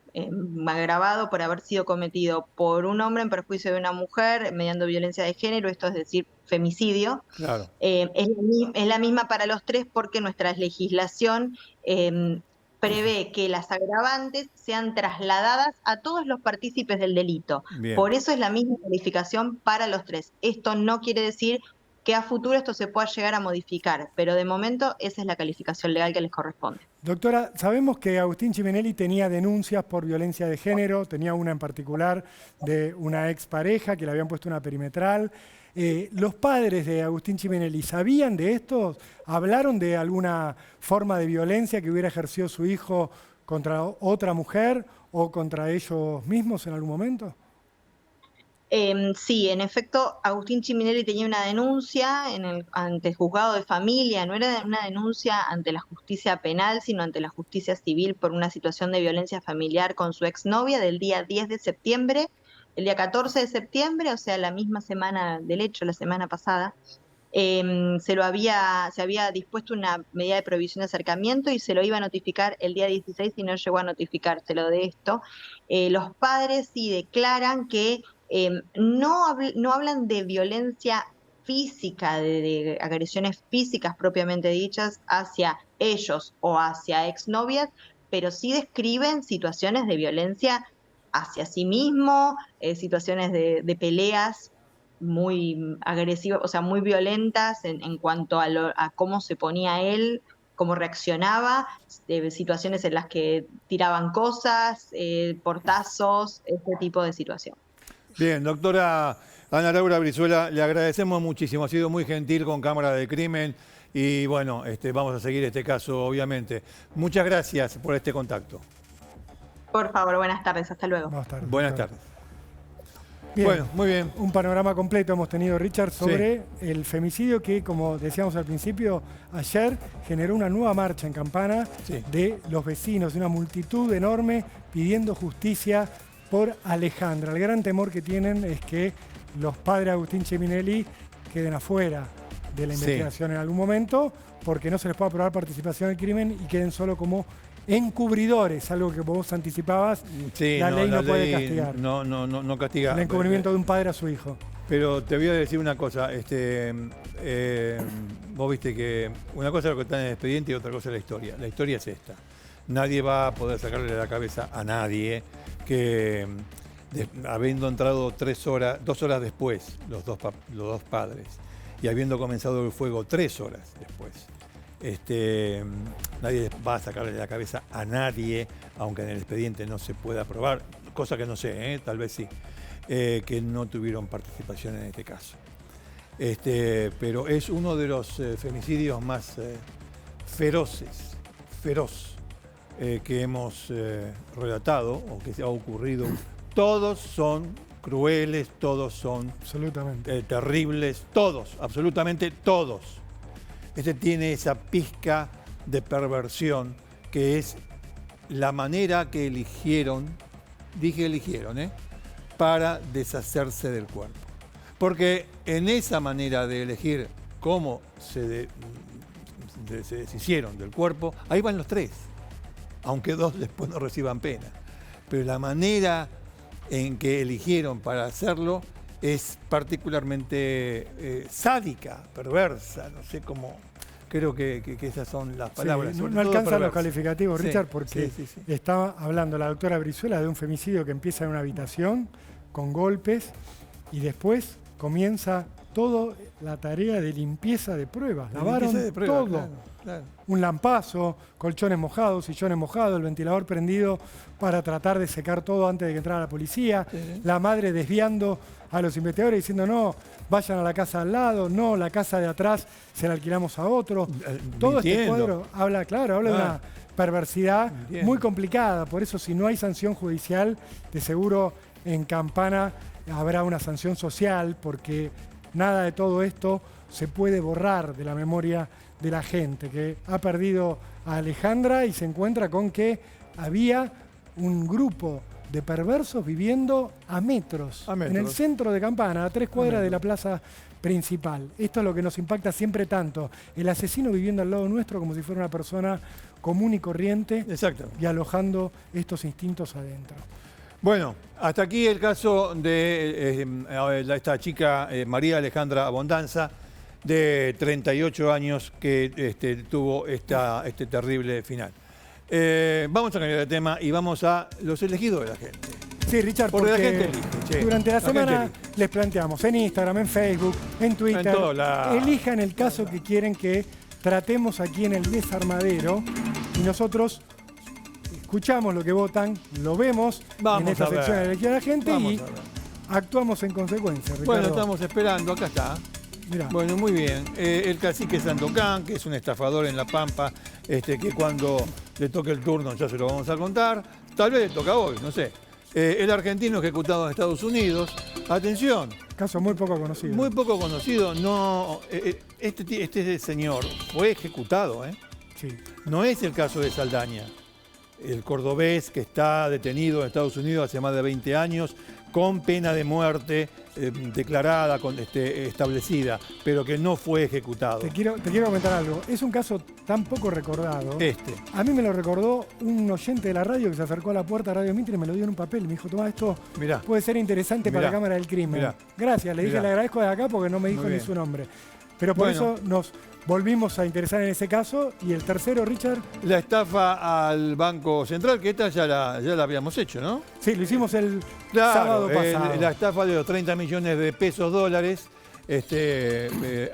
agravado por haber sido cometido por un hombre en perjuicio de una mujer mediante violencia de género, esto es decir, femicidio. Claro. Es la misma para los tres porque nuestra legislación prevé que las agravantes sean trasladadas a todos los partícipes del delito. Bien. Por eso es la misma calificación para los tres. Esto no quiere decir que a futuro esto se pueda llegar a modificar, pero de momento esa es la calificación legal que les corresponde. Doctora, sabemos que Agustín Ciminelli tenía denuncias por violencia de género, tenía una en particular de una expareja que le habían puesto una perimetral. ¿Los padres de Agustín Ciminelli sabían de esto? ¿Hablaron de alguna forma de violencia que hubiera ejercido su hijo contra otra mujer o contra ellos mismos en algún momento? Sí, en efecto, Agustín Ciminelli tenía una denuncia ante el juzgado de familia, no era una denuncia ante la justicia penal, sino ante la justicia civil por una situación de violencia familiar con su exnovia del día 10 de septiembre, el día 14 de septiembre, o sea, la misma semana del hecho, la semana pasada. Se había dispuesto una medida de prohibición de acercamiento y se lo iba a notificar el día 16 y no llegó a notificárselo de esto. Los padres sí declaran que no hablan de violencia física, de agresiones físicas propiamente dichas hacia ellos o hacia exnovias, pero sí describen situaciones de violencia hacia sí mismo, situaciones de peleas muy agresivas, o sea, muy violentas en cuanto a cómo se ponía él, cómo reaccionaba, situaciones en las que tiraban cosas, portazos, este tipo de situación. Bien, doctora Ana Laura Brizuela, le agradecemos muchísimo, ha sido muy gentil con Cámara de Crimen y bueno, vamos a seguir este caso obviamente. Muchas gracias por este contacto. Por favor, buenas tardes, hasta luego. Buenas tardes. Bien, bueno, muy bien. Un panorama completo hemos tenido, Richard, sobre el femicidio que, como decíamos al principio, ayer generó una nueva marcha en Campana de los vecinos, de una multitud enorme pidiendo justicia por Alejandra. El gran temor que tienen es que los padres de Agustín Ciminelli queden afuera de la investigación en algún momento porque no se les pueda probar participación en el crimen y queden solo como encubridores, algo que vos anticipabas. La ley no puede castigar. No castiga. El encubrimiento de un padre a su hijo. Pero te voy a decir una cosa, vos viste que una cosa es lo que está en el expediente y otra cosa es la historia. La historia es esta. Nadie va a poder sacarle de la cabeza a nadie que habiendo entrado 2 horas después, los dos padres, y habiendo comenzado el fuego 3 horas después, nadie va a sacarle de la cabeza a nadie, aunque en el expediente no se pueda probar, cosa que no sé, tal vez sí, que no tuvieron participación en este caso. Pero es uno de los femicidios más feroz que hemos relatado o que se ha ocurrido. Todos son crueles, todos son terribles, todos, absolutamente todos. Tiene esa pizca de perversión que es la manera que eligieron, para deshacerse del cuerpo. Porque en esa manera de elegir cómo se deshicieron del cuerpo, ahí van los 3, aunque 2 después no reciban pena. Pero la manera en que eligieron para hacerlo es particularmente sádica, perversa, no sé cómo. Creo que esas son las palabras. Sí, no alcanzan los calificativos, Sí, Richard, porque sí. estaba hablando la doctora Brizuela de un femicidio que empieza en una habitación con golpes y después comienza toda la tarea de limpieza de pruebas. Lavaron todo. Claro. Un lampazo, colchones mojados, sillones mojados, el ventilador prendido para tratar de secar todo antes de que entrara la policía. Sí. La madre desviando a los investigadores diciendo no, vayan a la casa al lado, no, la casa de atrás se la alquilamos a otro. Todo este cuadro habla de una perversidad muy complicada. Por eso, si no hay sanción judicial, de seguro en Campana habrá una sanción social, porque nada de todo esto se puede borrar de la memoria de la gente que ha perdido a Alejandra y se encuentra con que había un grupo de perversos viviendo a metros. En el centro de Campana, a 3 cuadras de la plaza principal. Esto es lo que nos impacta siempre tanto. El asesino viviendo al lado nuestro como si fuera una persona común y corriente. Exacto. Y alojando estos instintos adentro. Bueno, hasta aquí el caso de esta chica María Alejandra Abondanza, de 38 años, que tuvo este terrible final. Vamos a cambiar de tema y vamos a los elegidos de la gente. Sí, Richard, porque la gente elige. Durante la semana les planteamos en Instagram, en Facebook, en Twitter, elijan el caso que quieren que tratemos aquí en el Desarmadero y nosotros escuchamos lo que votan, lo vemos en esta sección de elegir a la gente y actuamos en consecuencia, Ricardo. Bueno, estamos esperando, acá está. Mirá. Bueno, muy bien. El cacique Santocán, que es un estafador en La Pampa, que cuando le toque el turno ya se lo vamos a contar. Tal vez le toca hoy, no sé. El argentino ejecutado en Estados Unidos. Atención. Caso muy poco conocido. Muy poco conocido. No, este señor fue ejecutado, ¿eh? Sí. No es el caso de Saldaña, el cordobés que está detenido en Estados Unidos hace más de 20 años con pena de muerte declarada, establecida, pero que no fue ejecutado. Te quiero comentar algo. Es un caso tan poco recordado. A mí me lo recordó un oyente de la radio que se acercó a la puerta de Radio Mitre y me lo dio en un papel. Me dijo, tomá, esto puede ser interesante para la Cámara del Crimen. Gracias, le dije, le agradezco de acá porque no me dijo ni su nombre. Pero por eso nos volvimos a interesar en ese caso. Y el tercero, Richard. La estafa al Banco Central, que esta ya la habíamos hecho, ¿no? Sí, lo hicimos el sábado pasado. La estafa de los 30 millones de pesos dólares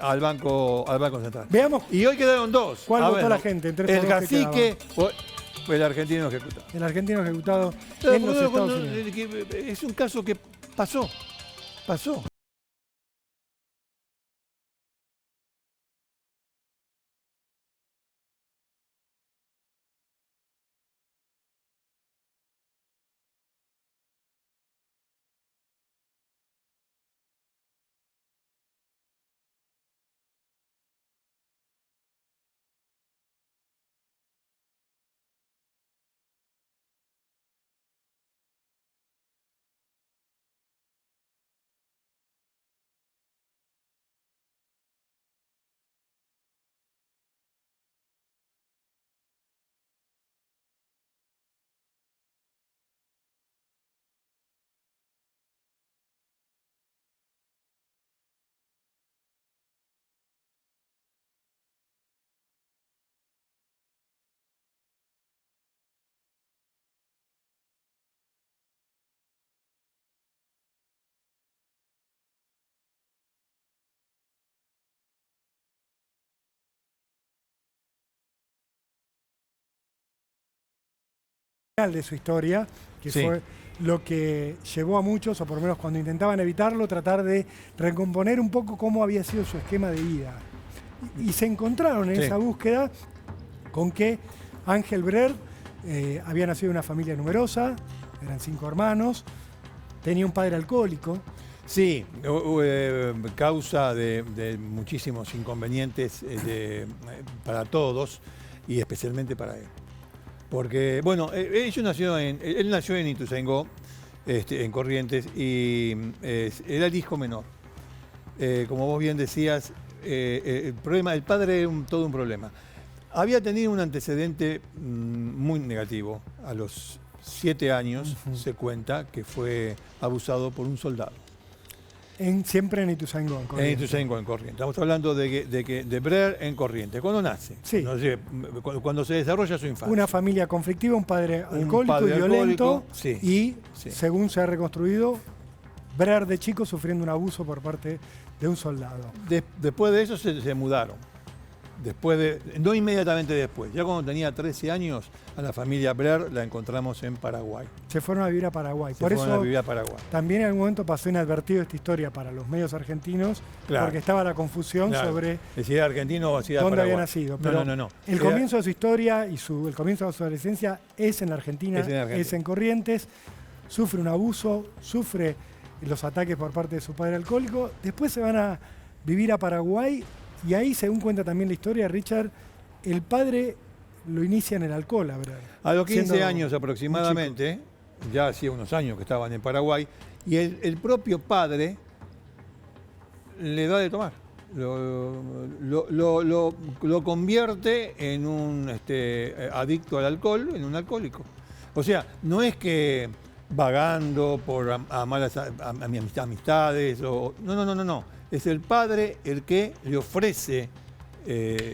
al Banco Central. Veamos. Y hoy quedaron 2. ¿Cuál votó la gente? El cacique fue el argentino ejecutado. El argentino ejecutado en los Estados Unidos. Es un caso que pasó. De su historia, que fue lo que llevó a muchos, o por lo menos cuando intentaban evitarlo, tratar de recomponer un poco cómo había sido su esquema de vida. Y se encontraron en esa búsqueda con que Ángel Brer había nacido en una familia numerosa, eran 5 hermanos, tenía un padre alcohólico. Sí, causa de muchísimos inconvenientes para todos y especialmente para él. Porque, bueno, él nació en Ituzaingó, en Corrientes, y era el hijo menor. como vos bien decías, el problema, el padre es todo un problema. Había tenido un antecedente muy negativo. A los 7 años se cuenta que fue abusado por un soldado. Siempre en Ituzaingó, en Corrientes. En Ituzaingó, en Corrientes. Estamos hablando de Brer en Corrientes, cuando nace. Sí. Cuando se desarrolla su infancia. Una familia conflictiva, un padre alcohólico y violento. Sí. Y, Sí. según se ha reconstruido, Brer de chico sufriendo un abuso por parte de un soldado. Después de eso se mudaron. No inmediatamente después. Ya cuando tenía 13 años, a la familia Brer la encontramos en Paraguay. Se fueron a vivir a Paraguay. Se fueron a vivir a Paraguay. También en algún momento pasó inadvertido esta historia para los medios argentinos, Claro. porque estaba la confusión sobre si era argentino o si era dónde Paraguay. había nacido. Pero No. el comienzo de su historia y el comienzo de su adolescencia es en la Argentina, es en Corrientes. Sufre un abuso, sufre los ataques por parte de su padre alcohólico. Después se van a vivir a Paraguay y ahí, según cuenta también la historia, Richard, el padre lo inicia en el alcohol, ¿verdad? A los 15 Siendo años aproximadamente, ya hacía unos años que estaban en Paraguay, y el propio padre le da de tomar. Lo convierte en un adicto al alcohol, en un alcohólico. O sea, no es que vagando por a malas amistades, no. Es el padre el que le ofrece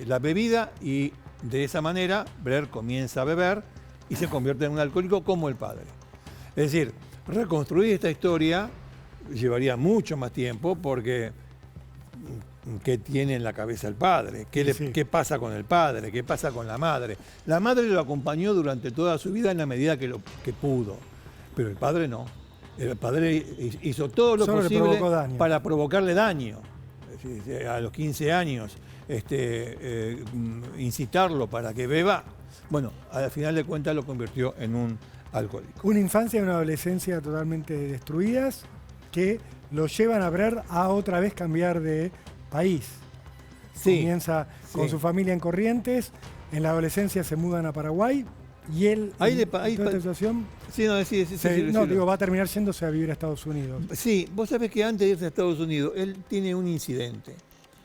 la bebida y de esa manera Brer comienza a beber y se convierte en un alcohólico como el padre. Es decir, reconstruir esta historia llevaría mucho más tiempo porque ¿qué tiene en la cabeza el padre? ¿Qué pasa con el padre? ¿Qué pasa con la madre? La madre lo acompañó durante toda su vida en la medida que pudo, pero el padre no. El padre hizo todo lo posible para provocarle daño. A los 15 años, incitarlo para que beba. Bueno, al final de cuentas lo convirtió en un alcohólico. Una infancia y una adolescencia totalmente destruidas que lo llevan a Brer a otra vez cambiar de país. Sí, comienza con su familia en Corrientes, en la adolescencia se mudan a Paraguay y él, toda esta situación, va a terminar yéndose a vivir a Estados Unidos. Sí, vos sabés que antes de irse a Estados Unidos, él tiene un incidente.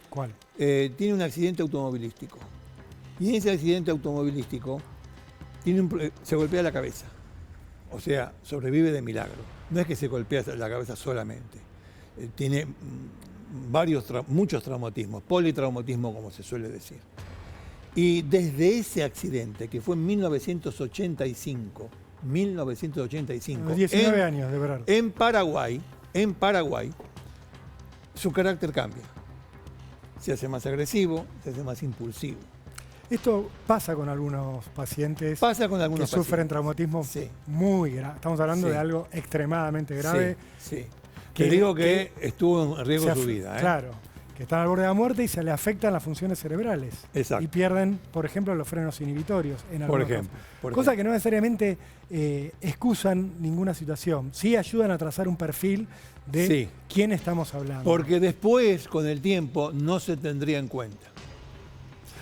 ¿Cuál? Tiene un accidente automovilístico. Y en ese accidente automovilístico se golpea la cabeza. O sea, sobrevive de milagro. No es que se golpea la cabeza solamente. Tiene muchos traumatismos, politraumatismo como se suele decir. Y desde ese accidente, que fue en 1985, 19 años de verdad. En Paraguay, su carácter cambia. Se hace más agresivo, se hace más impulsivo. Esto pasa con algunos pacientes que sufren traumatismos muy graves. Estamos hablando de algo extremadamente grave. Sí. Te digo que estuvo en riesgo su vida. Claro, que están al borde de la muerte y se le afectan las funciones cerebrales. Exacto. Y pierden, por ejemplo, los frenos inhibitorios. Por ejemplo. Cosa que no necesariamente excusan ninguna situación. Sí ayudan a trazar un perfil de quién estamos hablando. Porque después, con el tiempo, no se tendría en cuenta.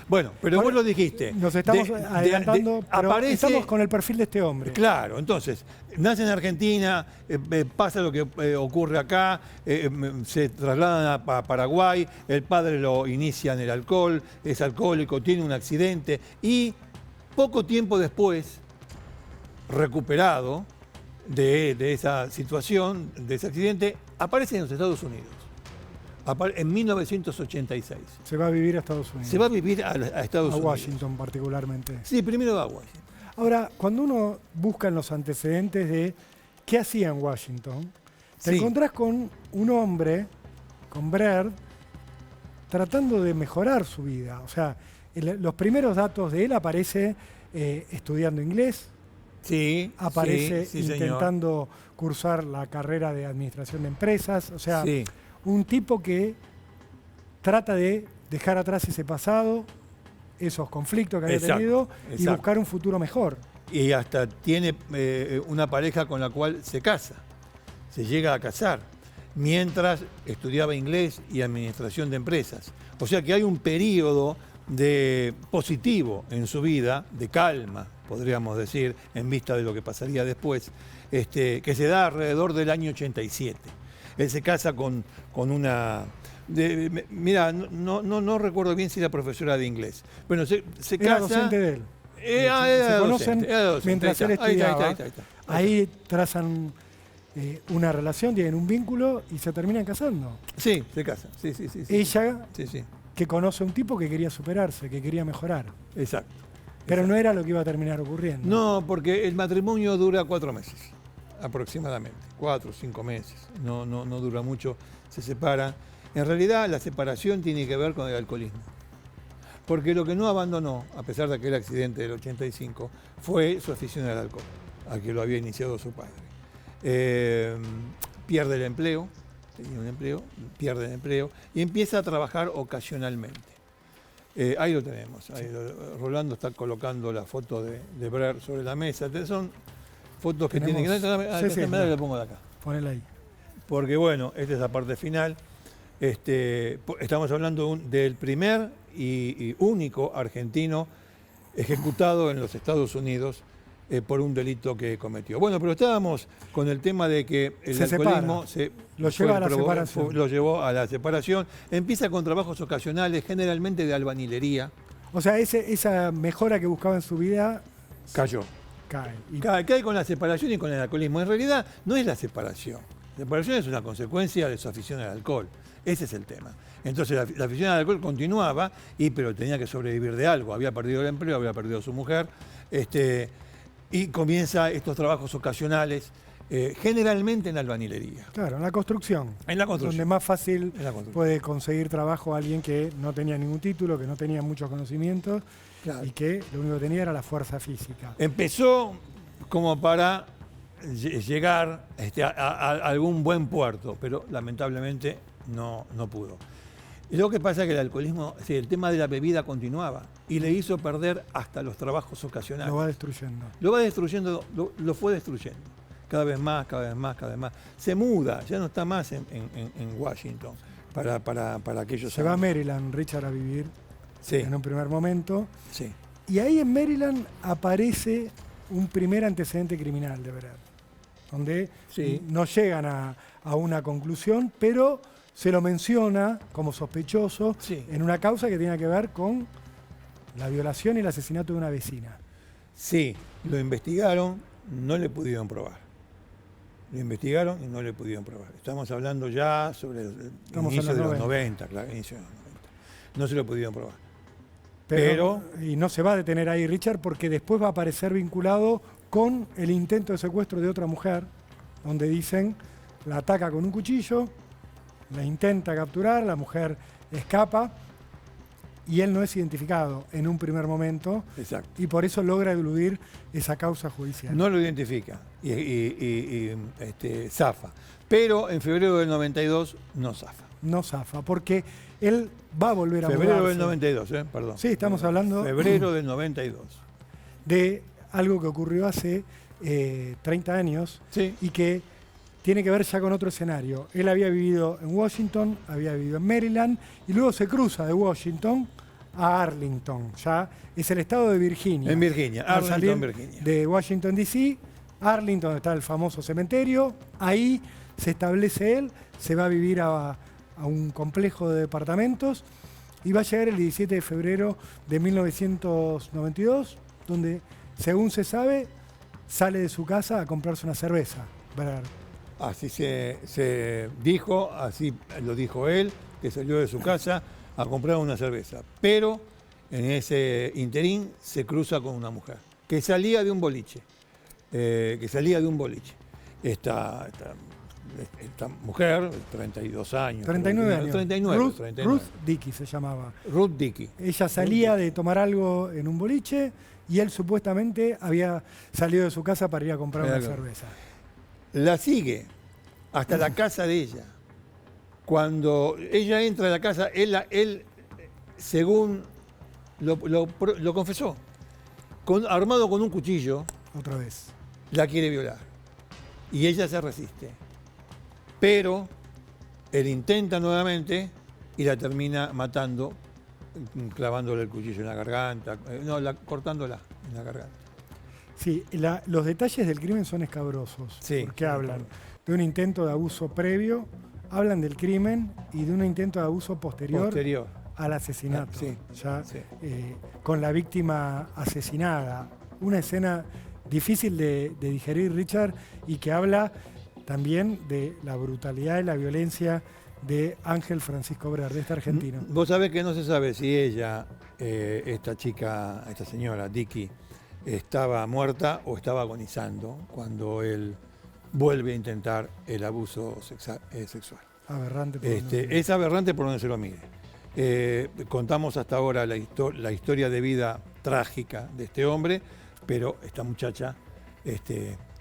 Bueno, pero vos lo dijiste. Nos estamos adelantando, pero estamos con el perfil de este hombre. Claro, entonces, nace en Argentina, pasa lo que ocurre acá, se trasladan a Paraguay, el padre lo inicia en el alcohol, es alcohólico, tiene un accidente y poco tiempo después, recuperado de esa situación, de ese accidente, aparece en los Estados Unidos. En 1986. Se va a vivir a Estados Unidos. Se va a vivir a Estados Unidos. A Washington particularmente. Sí, primero va a Washington. Ahora, cuando uno busca en los antecedentes de qué hacía en Washington, te encontrás con un hombre, con Brer, tratando de mejorar su vida. O sea, los primeros datos de él aparece estudiando inglés, aparece intentando cursar la carrera de administración de empresas, o sea, un tipo que trata de dejar atrás ese pasado, esos conflictos que había tenido y buscar un futuro mejor. Y hasta tiene una pareja con la cual se casa, se llega a casar, mientras estudiaba inglés y administración de empresas. O sea que hay un periodo positivo en su vida, de calma, podríamos decir, en vista de lo que pasaría después, que se da alrededor del año 87. Él se casa con una Mira, no recuerdo bien si era profesora de inglés. Bueno, se Era casa. docente de él. Era Se conocen docente, era docente. mientras él Ahí está, estudiaba. ahí está. Ahí trazan una relación, tienen un vínculo y se terminan casando. Sí, se casan. Sí. Ella, Sí, que conoce a un tipo que quería superarse, que quería mejorar. exacto. Pero no era lo que iba a terminar ocurriendo. No, porque el matrimonio dura 4 meses, aproximadamente. 4 o 5 meses. No dura mucho, se separa. En realidad, la separación tiene que ver con el alcoholismo. Porque lo que no abandonó, a pesar de aquel accidente del 85, fue su afición al alcohol, a que lo había iniciado su padre. Pierde el empleo, tenía un empleo, pierde el empleo y empieza a trabajar ocasionalmente. Ahí lo tenemos. Rolando está colocando la foto de Brer sobre la mesa. Son fotos que tienen que... La pongo de acá. Ponela ahí. Porque bueno, esta es la parte final. Estamos hablando del primer y único argentino ejecutado en los Estados Unidos por un delito que cometió. Bueno, pero estábamos con el tema de que el alcoholismo lo llevó a la separación. Empieza con trabajos ocasionales, generalmente de albañilería. O sea, esa mejora que buscaba en su vida cayó. Cae con la separación y con el alcoholismo. En realidad no es la separación. La separación es una consecuencia de su afición al alcohol. Ese es el tema. Entonces la afición al alcohol continuaba, pero tenía que sobrevivir de algo. Había perdido el empleo, había perdido a su mujer. Y comienza estos trabajos ocasionales, generalmente en la albañilería. Claro, en la construcción. En la construcción. Donde más fácil puede conseguir trabajo alguien que no tenía ningún título, que no tenía muchos conocimientos, claro, y que lo único que tenía era la fuerza física. Empezó como para llegar a algún buen puerto, pero lamentablemente no pudo. Y lo que pasa es que el alcoholismo, el tema de la bebida continuaba y le hizo perder hasta los trabajos ocasionales. Lo va destruyendo. Lo fue destruyendo. Cada vez más. Se muda, ya no está más en Washington para aquellos Se va a Maryland, Richard, a vivir en un primer momento. Sí. Y ahí en Maryland aparece un primer antecedente criminal, de verdad, donde no llegan a una conclusión, pero se lo menciona como sospechoso en una causa que tenía que ver con la violación y el asesinato de una vecina. Sí, lo investigaron, no le pudieron probar. Lo investigaron y no le pudieron probar. Estamos hablando ya sobre el inicio de los 90, claro, inicio de los 90. No se lo pudieron probar. Pero y no se va a detener ahí, Richard, porque después va a aparecer vinculado con el intento de secuestro de otra mujer, donde dicen, la ataca con un cuchillo, la intenta capturar, la mujer escapa y él no es identificado en un primer momento. Exacto. Y por eso logra eludir esa causa judicial. No lo identifica y zafa. Pero en febrero del 92 no zafa. No zafa, porque él va a volver a febrero mudarse. Del 92, perdón. Sí, estamos hablando... Febrero del 92. De algo que ocurrió hace 30 años y que tiene que ver ya con otro escenario. Él había vivido en Washington, había vivido en Maryland y luego se cruza de Washington a Arlington. Ya es el estado de Virginia. En Virginia, Arlington, Virginia. De Washington, D.C., Arlington, donde está el famoso cementerio. Ahí se establece él, se va a vivir a un complejo de departamentos y va a llegar el 17 de febrero de 1992, donde, según se sabe, sale de su casa a comprarse una cerveza. Así se dijo, así lo dijo él, que salió de su casa a comprar una cerveza. Pero en ese interín se cruza con una mujer que salía de un boliche. Esta mujer, 32 años. 39 años. 39. Ruth Dickey se llamaba. Ruth Dickey. Ella salía de tomar algo en un boliche y él supuestamente había salido de su casa para ir a comprar una cerveza. La sigue hasta la casa de ella. Cuando ella entra a la casa, él según lo confesó, armado con un cuchillo, otra vez, la quiere violar. Y ella se resiste. Pero él intenta nuevamente y la termina matando, clavándole el cuchillo en la garganta, cortándola en la garganta. Sí, los detalles del crimen son escabrosos, porque hablan de un intento de abuso previo hablan del crimen y de un intento de abuso posterior al asesinato. Sí, ya sí. Con la víctima asesinada. Una escena difícil de digerir, Richard, y que habla también de la brutalidad y la violencia de Ángel Francisco Brer, de este argentino. Vos sabés que no se sabe si ella, esta chica, esta señora, Dicky, estaba muerta o estaba agonizando cuando él vuelve a intentar el abuso sexual. Aberrante. Por Es aberrante por donde se lo mire. Contamos hasta ahora la historia de vida trágica de este hombre, pero esta muchacha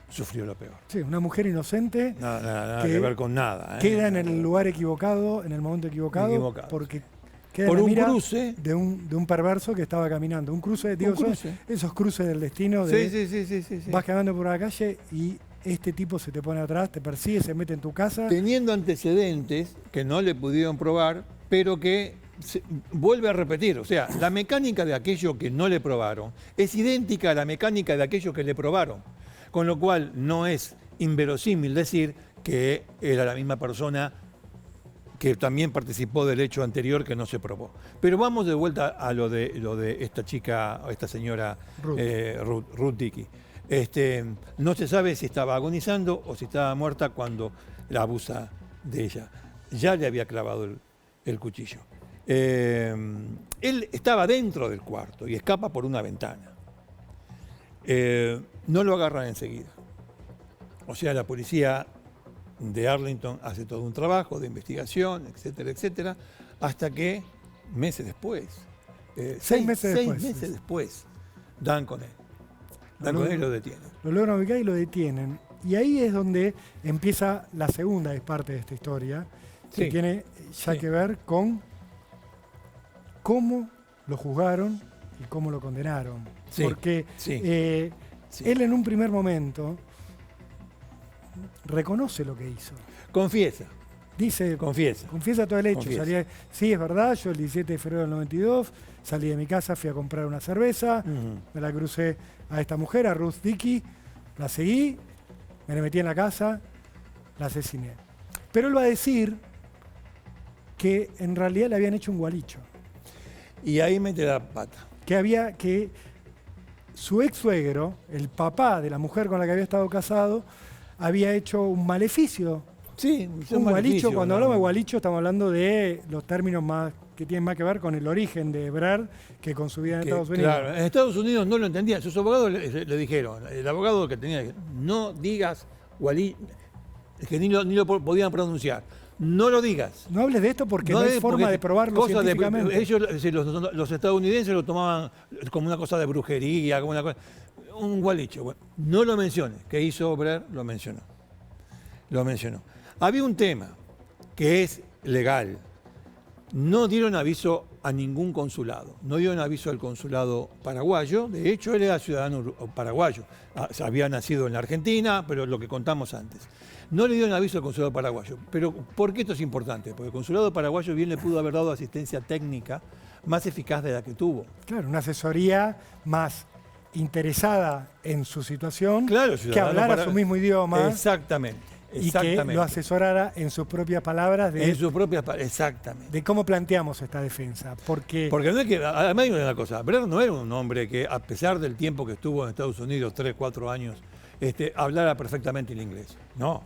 sufrió lo peor. Sí, una mujer inocente. Nada que ver con nada. Queda en el lugar equivocado, en el momento equivocado. Porque queda por en la un mira cruce de un perverso que estaba caminando. Un cruce, esos cruces del destino. Sí. Vas caminando por una calle y este tipo se te pone atrás, te persigue, se mete en tu casa. Teniendo antecedentes que no le pudieron probar, pero que vuelve a repetir. O sea, la mecánica de aquello que no le probaron es idéntica a la mecánica de aquello que le probaron. Con lo cual no es inverosímil decir que era la misma persona que también participó del hecho anterior que no se probó. Pero vamos de vuelta a lo de esta chica, esta señora Ruth Dicky. No se sabe si estaba agonizando o si estaba muerta cuando la abusa de ella. Ya le había clavado el cuchillo. Él estaba dentro del cuarto y escapa por una ventana. No lo agarran enseguida. O sea, la policía de Arlington hace todo un trabajo de investigación, etcétera, etcétera, hasta que meses después, 6 meses después, dan con él. Dan con él y lo detienen. Lo logran ubicar y lo detienen. Y ahí es donde empieza la segunda parte de esta historia, que tiene ya que ver con cómo lo juzgaron y cómo lo condenaron. Porque él en un primer momento reconoce lo que hizo. Confiesa. Confiesa todo el hecho. Sí, es verdad, yo el 17 de febrero del 92 salí de mi casa, fui a comprar una cerveza, me la crucé a esta mujer, a Ruth Dicky, la seguí, me la metí en la casa, la asesiné. Pero él va a decir que en realidad le habían hecho un gualicho. Y ahí mete la pata. Que su ex suegro, el papá de la mujer con la que había estado casado, había hecho un maleficio. Sí, un gualicho. Cuando hablamos de gualicho estamos hablando de los términos que tienen más que ver con el origen de Brer que con su vida en Estados Unidos. Claro, en Estados Unidos no lo entendían. Sus abogados le dijeron, el abogado que tenía, no digas gualicho, que ni lo podían pronunciar. No lo digas. No hables de esto porque no hay forma de probarlo científicamente. Ellos, los estadounidenses lo tomaban como una cosa de brujería, como una cosa, un gualicho. Bueno, no lo menciones. ¿Qué hizo Brer? Lo mencionó. Había un tema que es legal. No dieron aviso a ningún consulado. No dieron aviso al consulado paraguayo. De hecho, él era ciudadano paraguayo. Había nacido en la Argentina, pero lo que contamos antes. No le dieron aviso al consulado paraguayo. Pero ¿por qué esto es importante? Porque el consulado paraguayo bien le pudo haber dado asistencia técnica más eficaz de la que tuvo. Claro, una asesoría más interesada en su situación, que hablara su mismo idioma. Exactamente. Y que lo asesorara en sus propias palabras. Exactamente. De cómo planteamos esta defensa. Porque no es que, además hay una cosa, Brer no era un hombre que, a pesar del tiempo que estuvo en Estados Unidos, 3, 4 años, hablara perfectamente el inglés. No.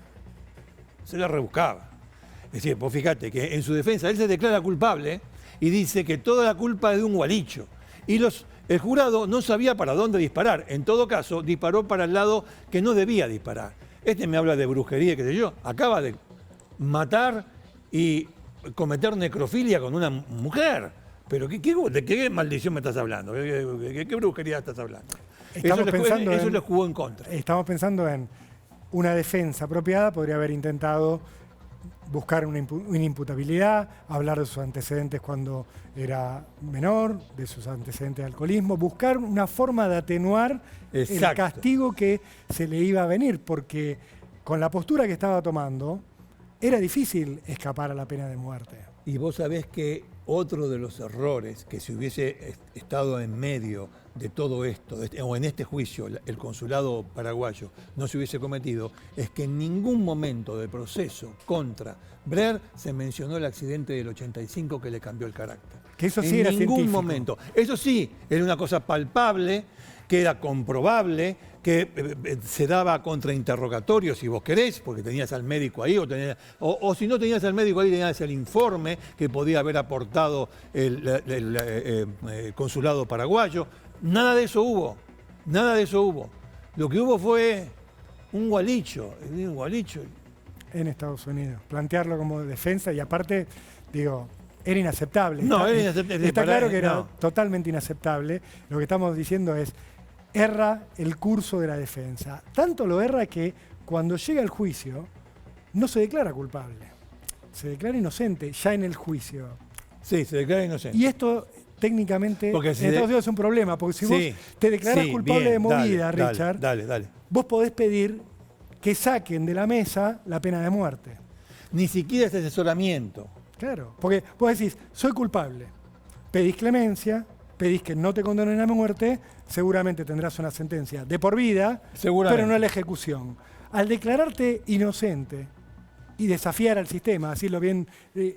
Se la rebuscaba. Es decir, vos fíjate que en su defensa él se declara culpable y dice que toda la culpa es de un gualicho. Y el jurado no sabía para dónde disparar. En todo caso, disparó para el lado que no debía disparar. Me habla de brujería, qué sé yo. Acaba de matar y cometer necrofilia con una mujer. Pero ¿de qué maldición me estás hablando? ¿Qué brujería estás hablando? Eso le jugó en contra. Estamos pensando en una defensa apropiada. Podría haber intentado buscar una imputabilidad, hablar de sus antecedentes cuando era menor, de sus antecedentes de alcoholismo, buscar una forma de atenuar el castigo que se le iba a venir, porque con la postura que estaba tomando era difícil escapar a la pena de muerte. Y vos sabés que otro de los errores, que si hubiese estado en medio de todo esto, o en este juicio, el consulado paraguayo no se hubiese cometido, es que en ningún momento del proceso contra Brer se mencionó el accidente del 85 que le cambió el carácter. Que eso sí era en ningún científico. momento. Eso sí, era una cosa palpable, que era comprobable, que se daba contrainterrogatorio, si vos querés, porque tenías al médico ahí, o si no tenías al médico ahí, tenías el informe que podía haber aportado el consulado paraguayo. Nada de eso hubo, nada de eso hubo. Lo que hubo fue un gualicho. En Estados Unidos. Plantearlo como defensa y aparte, digo, era inaceptable. No, era inaceptable. Está claro que era No. totalmente inaceptable. Lo que estamos diciendo es, erra el curso de la defensa. Tanto lo erra que cuando llega el juicio no se declara culpable. Se declara inocente ya en el juicio. Sí, se declara inocente. Y esto técnicamente Porque en si Estados Unidos es un problema, porque si Sí, vos te declarás sí, culpable bien, de movida, dale, Richard, Dale. vos podés pedir que saquen de la mesa la pena de muerte. Ni siquiera ese asesoramiento. Claro, porque vos decís, soy culpable, pedís clemencia, pedís que no te condenen a muerte, seguramente tendrás una sentencia de por vida, Seguramente. pero no a la ejecución. Al declararte inocente y desafiar al sistema, decirlo bien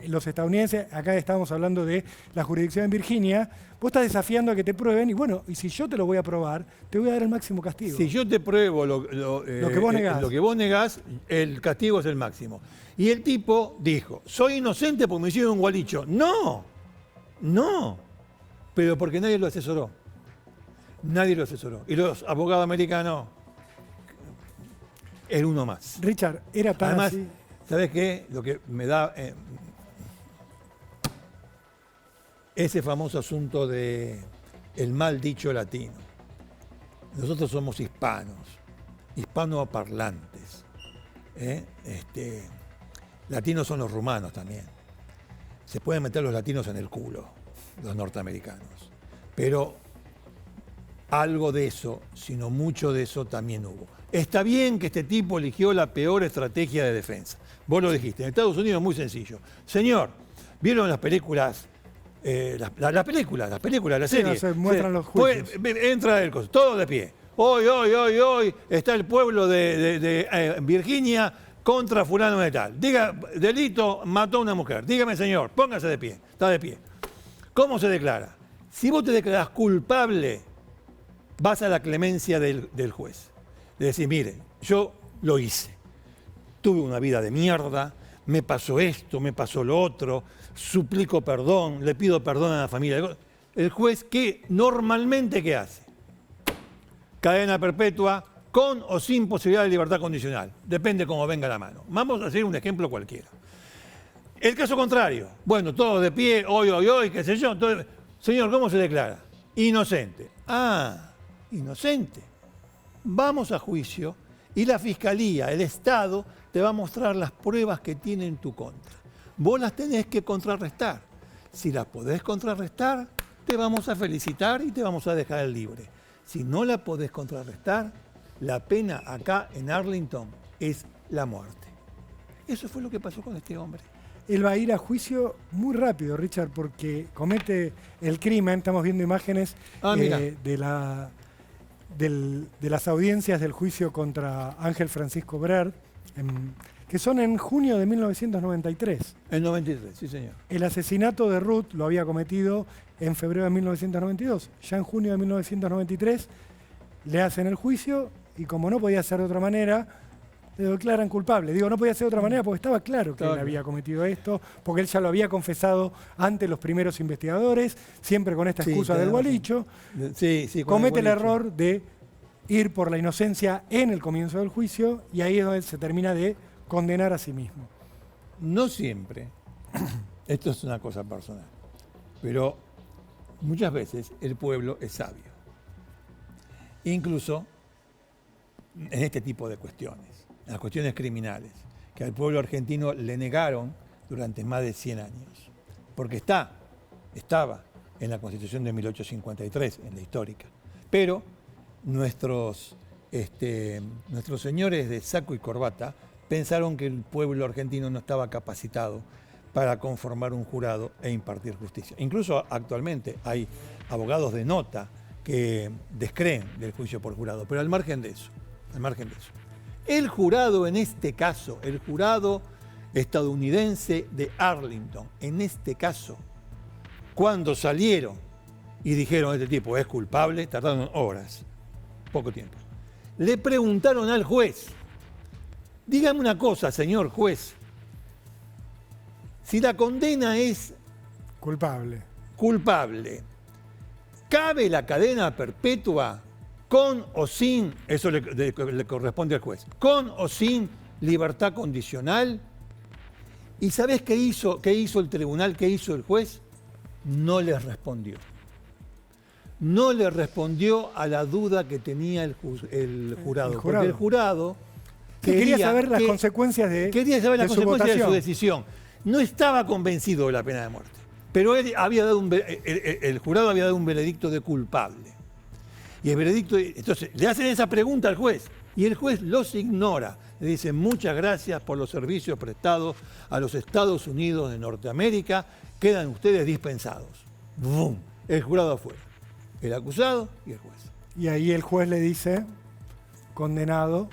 los estadounidenses, acá estábamos hablando de la jurisdicción en Virginia, vos estás desafiando a que te prueben y bueno, y si yo te lo voy a probar, te voy a dar el máximo castigo. Si yo te pruebo lo que vos negás. lo que vos negás, el castigo es el máximo. Y el tipo dijo, soy inocente porque me hicieron un gualicho. No, pero porque nadie lo asesoró. Nadie lo asesoró. Y los abogados americanos, el uno más. Richard, era tan Además, así. ¿sabes qué? Lo que me da ese famoso asunto de el mal dicho latino. Nosotros somos hispanos, hispanoparlantes. Latinos son los rumanos también. Se pueden meter los latinos en el culo, los norteamericanos. Pero algo de eso, sino mucho de eso también hubo. Está bien que este tipo eligió la peor estrategia de defensa. Vos lo dijiste. En Estados Unidos es muy sencillo. Señor, ¿vieron las películas? Las películas, las Sí, series. no, se muestran los juicios. Entra el coso, todo de pie. Hoy está el pueblo de Virginia contra fulano de tal. Diga, delito, mató a una mujer. Dígame, señor, póngase de pie. Está de pie. ¿Cómo se declara? Si vos te declarás culpable, vas a la clemencia del juez. De decir, mire, yo lo hice. Tuve una vida de mierda, me pasó esto, me pasó lo otro, suplico perdón, le pido perdón a la familia. El juez, ¿qué normalmente qué hace? Cadena perpetua, con o sin posibilidad de libertad condicional. Depende cómo venga la mano. Vamos a hacer un ejemplo cualquiera. El caso contrario. Bueno, todos de pie, hoy, qué sé yo. Señor, ¿cómo se declara? Inocente. Ah, inocente. Vamos a juicio y la Fiscalía, el Estado, te va a mostrar las pruebas que tiene en tu contra. Vos las tenés que contrarrestar. Si las podés contrarrestar, te vamos a felicitar y te vamos a dejar libre. Si no la podés contrarrestar, la pena acá en Arlington es la muerte. Eso fue lo que pasó con este hombre. Él va a ir a juicio muy rápido, Richard, porque comete el crimen. Estamos viendo imágenes de las audiencias del juicio contra Ángel Francisco Brer, que son en junio de 1993. El 93, sí señor. El asesinato de Ruth lo había cometido en febrero de 1992. Ya en junio de 1993 le hacen el juicio y como no podía ser de otra manera, le declaran culpable. Digo, no podía ser de otra manera porque estaba claro que él había cometido esto, porque él ya lo había confesado ante los primeros investigadores, siempre con esta excusa del gualicho. Sí, Comete el error de ir por la inocencia en el comienzo del juicio y ahí es donde se termina de condenar a sí mismo. No siempre, esto es una cosa personal, pero muchas veces el pueblo es sabio. Incluso en este tipo de cuestiones, en las cuestiones criminales, que al pueblo argentino le negaron durante más de 100 años, porque estaba en la Constitución de 1853, en la histórica, pero nuestros señores de saco y corbata pensaron que el pueblo argentino no estaba capacitado para conformar un jurado e impartir justicia. Incluso actualmente hay abogados de nota que descreen del juicio por jurado. Pero al margen de eso, el jurado en este caso, el jurado estadounidense de Arlington, en este caso, cuando salieron y dijeron este tipo es culpable, tardaron horas, poco tiempo. Le preguntaron al juez, dígame una cosa, señor juez, si la condena es culpable, ¿cabe la cadena perpetua con o sin, eso le corresponde al juez, con o sin libertad condicional? ¿Y sabés qué hizo el tribunal, qué hizo el juez? No les respondió. No le respondió a la duda que tenía el jurado. Porque el jurado quería saber las consecuencias de su decisión. No estaba convencido de la pena de muerte. Pero él había dado el jurado había dado un veredicto de culpable. Y el veredicto, entonces, le hacen esa pregunta al juez. Y el juez los ignora. Le dice, muchas gracias por los servicios prestados a los Estados Unidos de Norteamérica. Quedan ustedes dispensados. ¡Bum! El jurado afuera. El acusado y el juez. Y ahí el juez le dice, condenado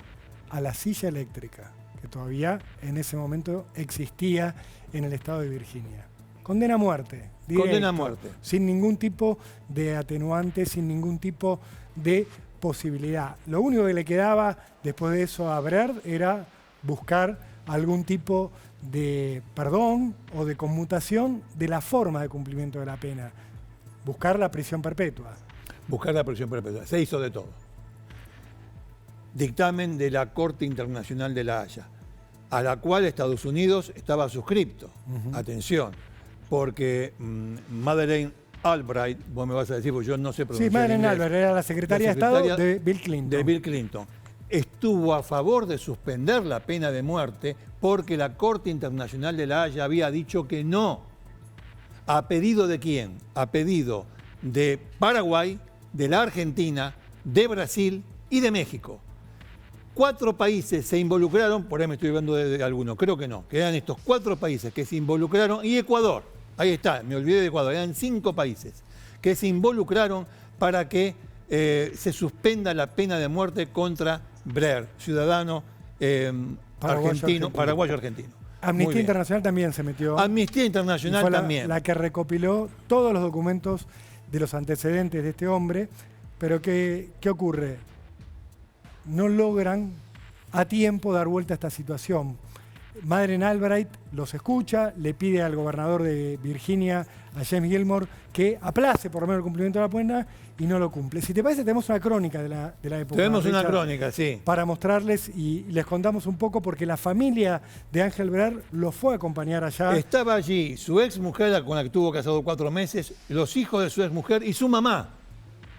a la silla eléctrica, que todavía en ese momento existía en el estado de Virginia. Condena a muerte. Directo, condena a muerte. Sin ningún tipo de atenuante, sin ningún tipo de posibilidad. Lo único que le quedaba después de eso a Breer era buscar algún tipo de perdón o de conmutación de la forma de cumplimiento de la pena. Buscar la prisión perpetua. Buscar la prisión perpetua. Se hizo de todo. Dictamen de la Corte Internacional de La Haya, a la cual Estados Unidos estaba suscripto. Atención, porque Madeleine Albright, vos me vas a decir, porque yo no sé pronunciar. Sí, Madeleine Albright era la secretaria de Estado de Bill Clinton. De Bill Clinton. Estuvo a favor de suspender la pena de muerte porque la Corte Internacional de La Haya había dicho que no. ¿A pedido de quién? A pedido de Paraguay, de la Argentina, de Brasil y de México. 4 países se involucraron, por ahí me estoy hablando de alguno, creo que no, que eran estos 4 países que se involucraron, y Ecuador, ahí está, me olvidé de Ecuador, eran 5 países que se involucraron para que se suspenda la pena de muerte contra Breer, ciudadano paraguayo-argentino. Amnistía Internacional también se metió. Amnistía Internacional también. La que recopiló todos los documentos de los antecedentes de este hombre, pero ¿qué ocurre? No logran a tiempo dar vuelta a esta situación. Madeleine Albright los escucha, le pide al gobernador de Virginia, a James Gilmore, que aplace por lo menos el cumplimiento de la pena y no lo cumple. Si te parece, tenemos una crónica de la época. Tenemos una crónica, sí. Para mostrarles y les contamos un poco porque la familia de Ángel Breer lo fue a acompañar allá. Estaba allí su ex mujer, con la que estuvo casado 4 meses, los hijos de su ex mujer y su mamá.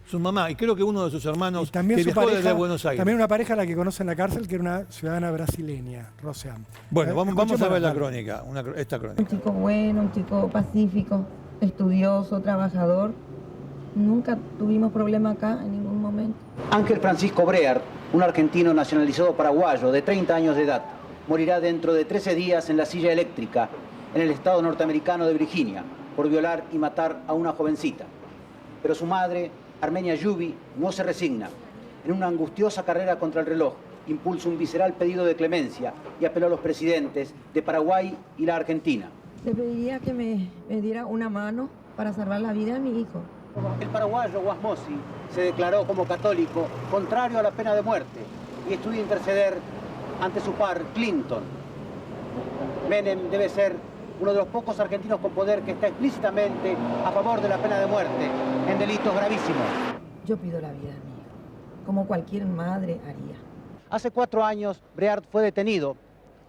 Su mamá, y creo que uno de sus hermanos que viajó desde Buenos Aires. También una pareja a la que conoce en la cárcel, que era una ciudadana brasileña, Roseanne. Bueno, vamos a ver la crónica, esta crónica. Un chico bueno, un chico pacífico, estudioso, trabajador. Nunca tuvimos problema acá en ningún momento. Ángel Francisco Breer, un argentino nacionalizado paraguayo de 30 años de edad, morirá dentro de 13 días en la silla eléctrica, en el estado norteamericano de Virginia, por violar y matar a una jovencita. Pero su madre, Armenia Yubi, no se resigna. En una angustiosa carrera contra el reloj, impulsa un visceral pedido de clemencia y apeló a los presidentes de Paraguay y la Argentina. Le pediría que me diera una mano para salvar la vida de mi hijo. El paraguayo Guasmosi se declaró como católico, contrario a la pena de muerte, y estudia interceder ante su par, Clinton. Menem debe ser uno de los pocos argentinos con poder que está explícitamente a favor de la pena de muerte en delitos gravísimos. Yo pido la vida de mi hijo, como cualquier madre haría. Hace 4 años, Breer fue detenido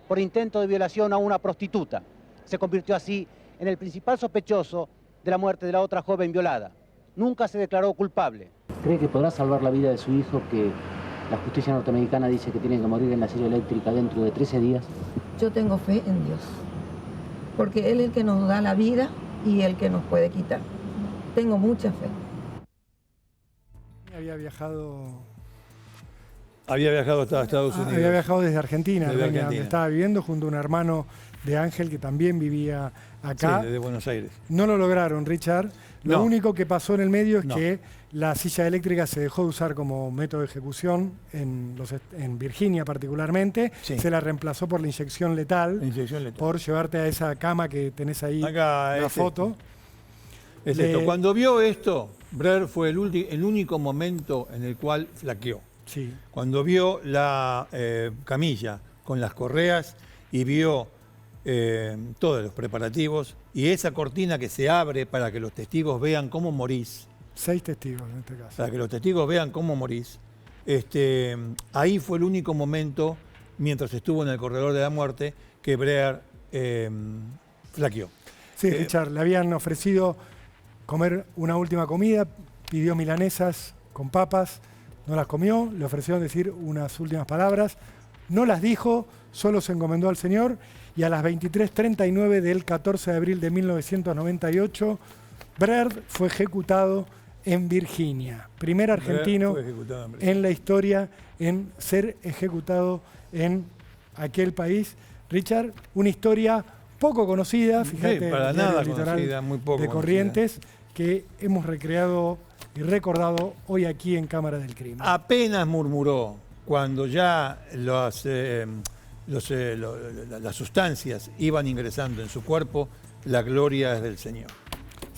por intento de violación a una prostituta. Se convirtió así en el principal sospechoso de la muerte de la otra joven violada. Nunca se declaró culpable. ¿Cree que podrá salvar la vida de su hijo, que la justicia norteamericana dice que tiene que morir en la silla eléctrica dentro de 13 días? Yo tengo fe en Dios, porque Él es el que nos da la vida y el que nos puede quitar. Tengo mucha fe. Había viajado Había viajado hasta Estados Unidos. Había viajado desde Argentina, Desde donde Argentina. estaba viviendo junto a un hermano de Ángel que también vivía acá. Sí, desde Buenos Aires. No lo lograron, Richard. Lo No. único que pasó en el medio es No. que la silla eléctrica se dejó de usar como método de ejecución en Virginia particularmente. Sí. Se la reemplazó por la inyección letal, La inyección letal. por llevarte a esa cama que tenés ahí, Acá la es foto. Es Le- esto. Cuando vio esto, Brer fue el único momento en el cual flaqueó. Sí. Cuando vio la camilla con las correas y vio todos los preparativos y esa cortina que se abre para que los testigos vean cómo morís, 6 testigos en este caso. para que los testigos vean cómo morís, ahí fue el único momento, mientras estuvo en el corredor de la muerte, que Brer flaqueó. Sí, Richard, le habían ofrecido comer una última comida, pidió milanesas con papas, no las comió, le ofrecieron decir unas últimas palabras, no las dijo, solo se encomendó al Señor y a las 23:39 del 14 de abril de 1998, Brer fue ejecutado en Virginia. Primer argentino fue ejecutado en Virginia. en la historia en ser ejecutado en aquel país. Richard, una historia poco conocida, fíjate, Sí, para el diario nada Litoral conocida, muy poco de conocida. Corrientes, que hemos recreado y recordado hoy aquí en Cámara del Crimen. Apenas murmuró cuando ya las sustancias iban ingresando en su cuerpo, la gloria es del Señor.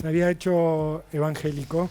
Se había hecho evangélico.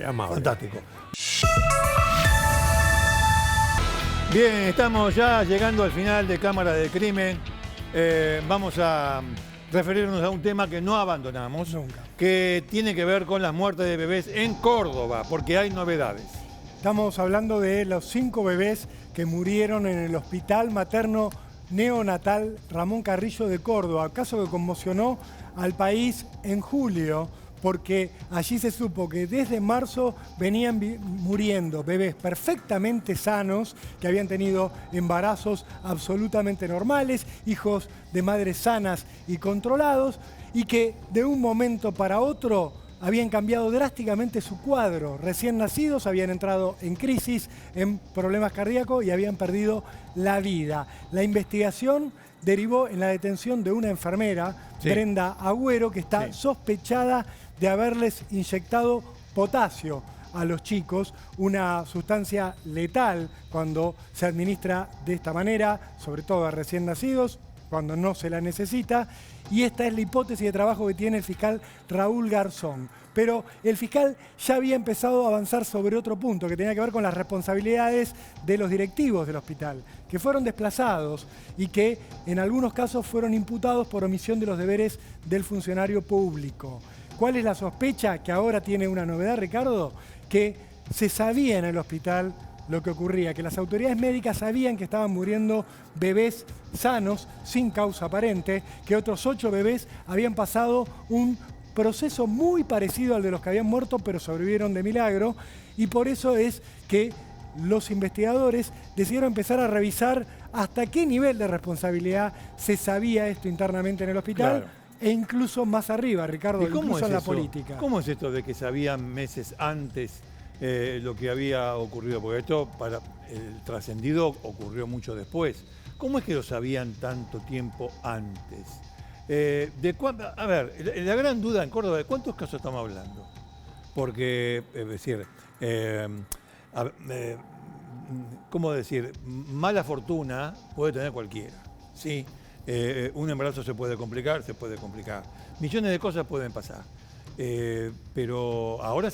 Fantástico. Bien, estamos ya llegando al final de Cámara del Crimen. Vamos a referirnos a un tema que no abandonamos, Nunca. que tiene que ver con las muertes de bebés en Córdoba, porque hay novedades. Estamos hablando de los 5 bebés que murieron en el Hospital Materno Neonatal Ramón Carrillo de Córdoba, caso que conmocionó al país en julio, porque allí se supo que desde marzo venían muriendo bebés perfectamente sanos, que habían tenido embarazos absolutamente normales, hijos de madres sanas y controlados, y que de un momento para otro habían cambiado drásticamente su cuadro. Recién nacidos habían entrado en crisis, en problemas cardíacos y habían perdido la vida. La investigación derivó en la detención de una enfermera, Sí. Brenda Agüero, que está Sí. sospechada de haberles inyectado potasio a los chicos, una sustancia letal cuando se administra de esta manera, sobre todo a recién nacidos, cuando no se la necesita, y esta es la hipótesis de trabajo que tiene el fiscal Raúl Garzón. Pero el fiscal ya había empezado a avanzar sobre otro punto que tenía que ver con las responsabilidades de los directivos del hospital, que fueron desplazados y que en algunos casos fueron imputados por omisión de los deberes del funcionario público. ¿Cuál es la sospecha? Que ahora tiene una novedad, Ricardo, que se sabía en el hospital lo que ocurría, que las autoridades médicas sabían que estaban muriendo bebés sanos, sin causa aparente, que otros 8 bebés habían pasado un proceso muy parecido al de los que habían muerto, pero sobrevivieron de milagro, y por eso es que los investigadores decidieron empezar a revisar hasta qué nivel de responsabilidad se sabía esto internamente en el hospital. Claro. E incluso más arriba, Ricardo, ¿Y cómo incluso es en la eso? política. ¿Cómo es esto de que sabían meses antes lo que había ocurrido? Porque esto, para el trascendido, ocurrió mucho después. ¿Cómo es que lo sabían tanto tiempo antes? A ver, la gran duda en Córdoba, ¿de cuántos casos estamos hablando? Porque, es decir, ¿cómo decir? Mala fortuna puede tener cualquiera, ¿sí? Un embarazo se puede complicar. Millones de cosas pueden pasar. Pero ahora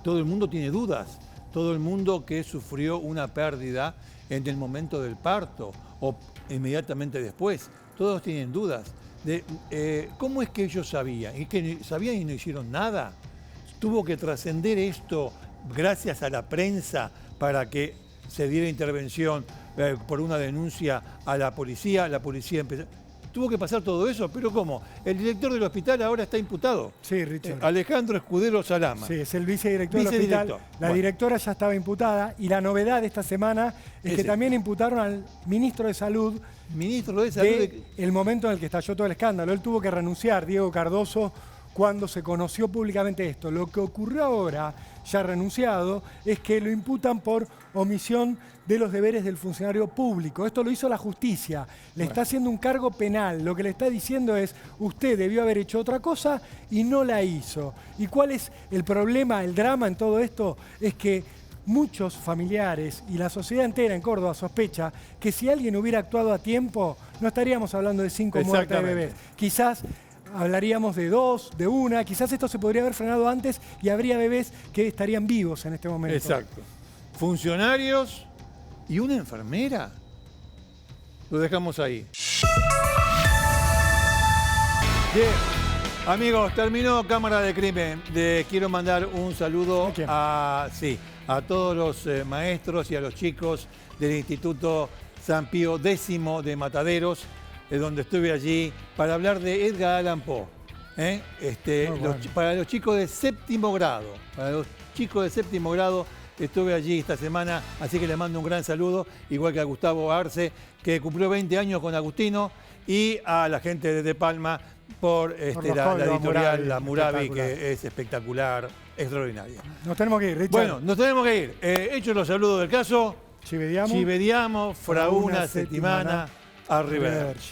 todo el mundo tiene dudas. Todo el mundo que sufrió una pérdida en el momento del parto o inmediatamente después, todos tienen dudas. ¿Cómo es que ellos sabían? ¿Es que sabían y no hicieron nada? Tuvo que trascender esto gracias a la prensa para que se diera intervención por una denuncia a la policía empezó. Tuvo que pasar todo eso, pero ¿cómo? El director del hospital ahora está imputado. Sí, Richard. Alejandro Escudero Salama. Sí, es el vicedirector del hospital. La directora ya estaba imputada y la novedad de esta semana es que también imputaron al ministro de Salud. El momento en el que estalló todo el escándalo. Él tuvo que renunciar, Diego Cardoso, cuando se conoció públicamente esto. Lo que ocurrió ahora, ya renunciado, es que lo imputan por omisión de los deberes del funcionario público. Esto lo hizo la justicia. Le está haciendo un cargo penal. Lo que le está diciendo es, usted debió haber hecho otra cosa y no la hizo. ¿Y cuál es el problema, el drama en todo esto? Es que muchos familiares y la sociedad entera en Córdoba sospecha que si alguien hubiera actuado a tiempo, no estaríamos hablando de 5 muertes de bebés. Quizás hablaríamos de 2, de 1, quizás esto se podría haber frenado antes y habría bebés que estarían vivos en este momento. Exacto. Funcionarios y una enfermera. Lo dejamos ahí. Bien, amigos, terminó Cámara de Crimen. Quiero mandar un saludo a todos los maestros y a los chicos del Instituto San Pío X de Mataderos, donde estuve allí para hablar de Edgar Allan Poe. Para los chicos de séptimo grado, estuve allí esta semana, así que les mando un gran saludo, igual que a Gustavo Arce, que cumplió 20 años con Agustino, y a la gente de Palma por la editorial La Murabi, que es espectacular, extraordinaria. Nos tenemos que ir, Richard. Bueno, nos tenemos que ir. Hechos los saludos del caso, ci vediamo fra una settimana, arrivederci.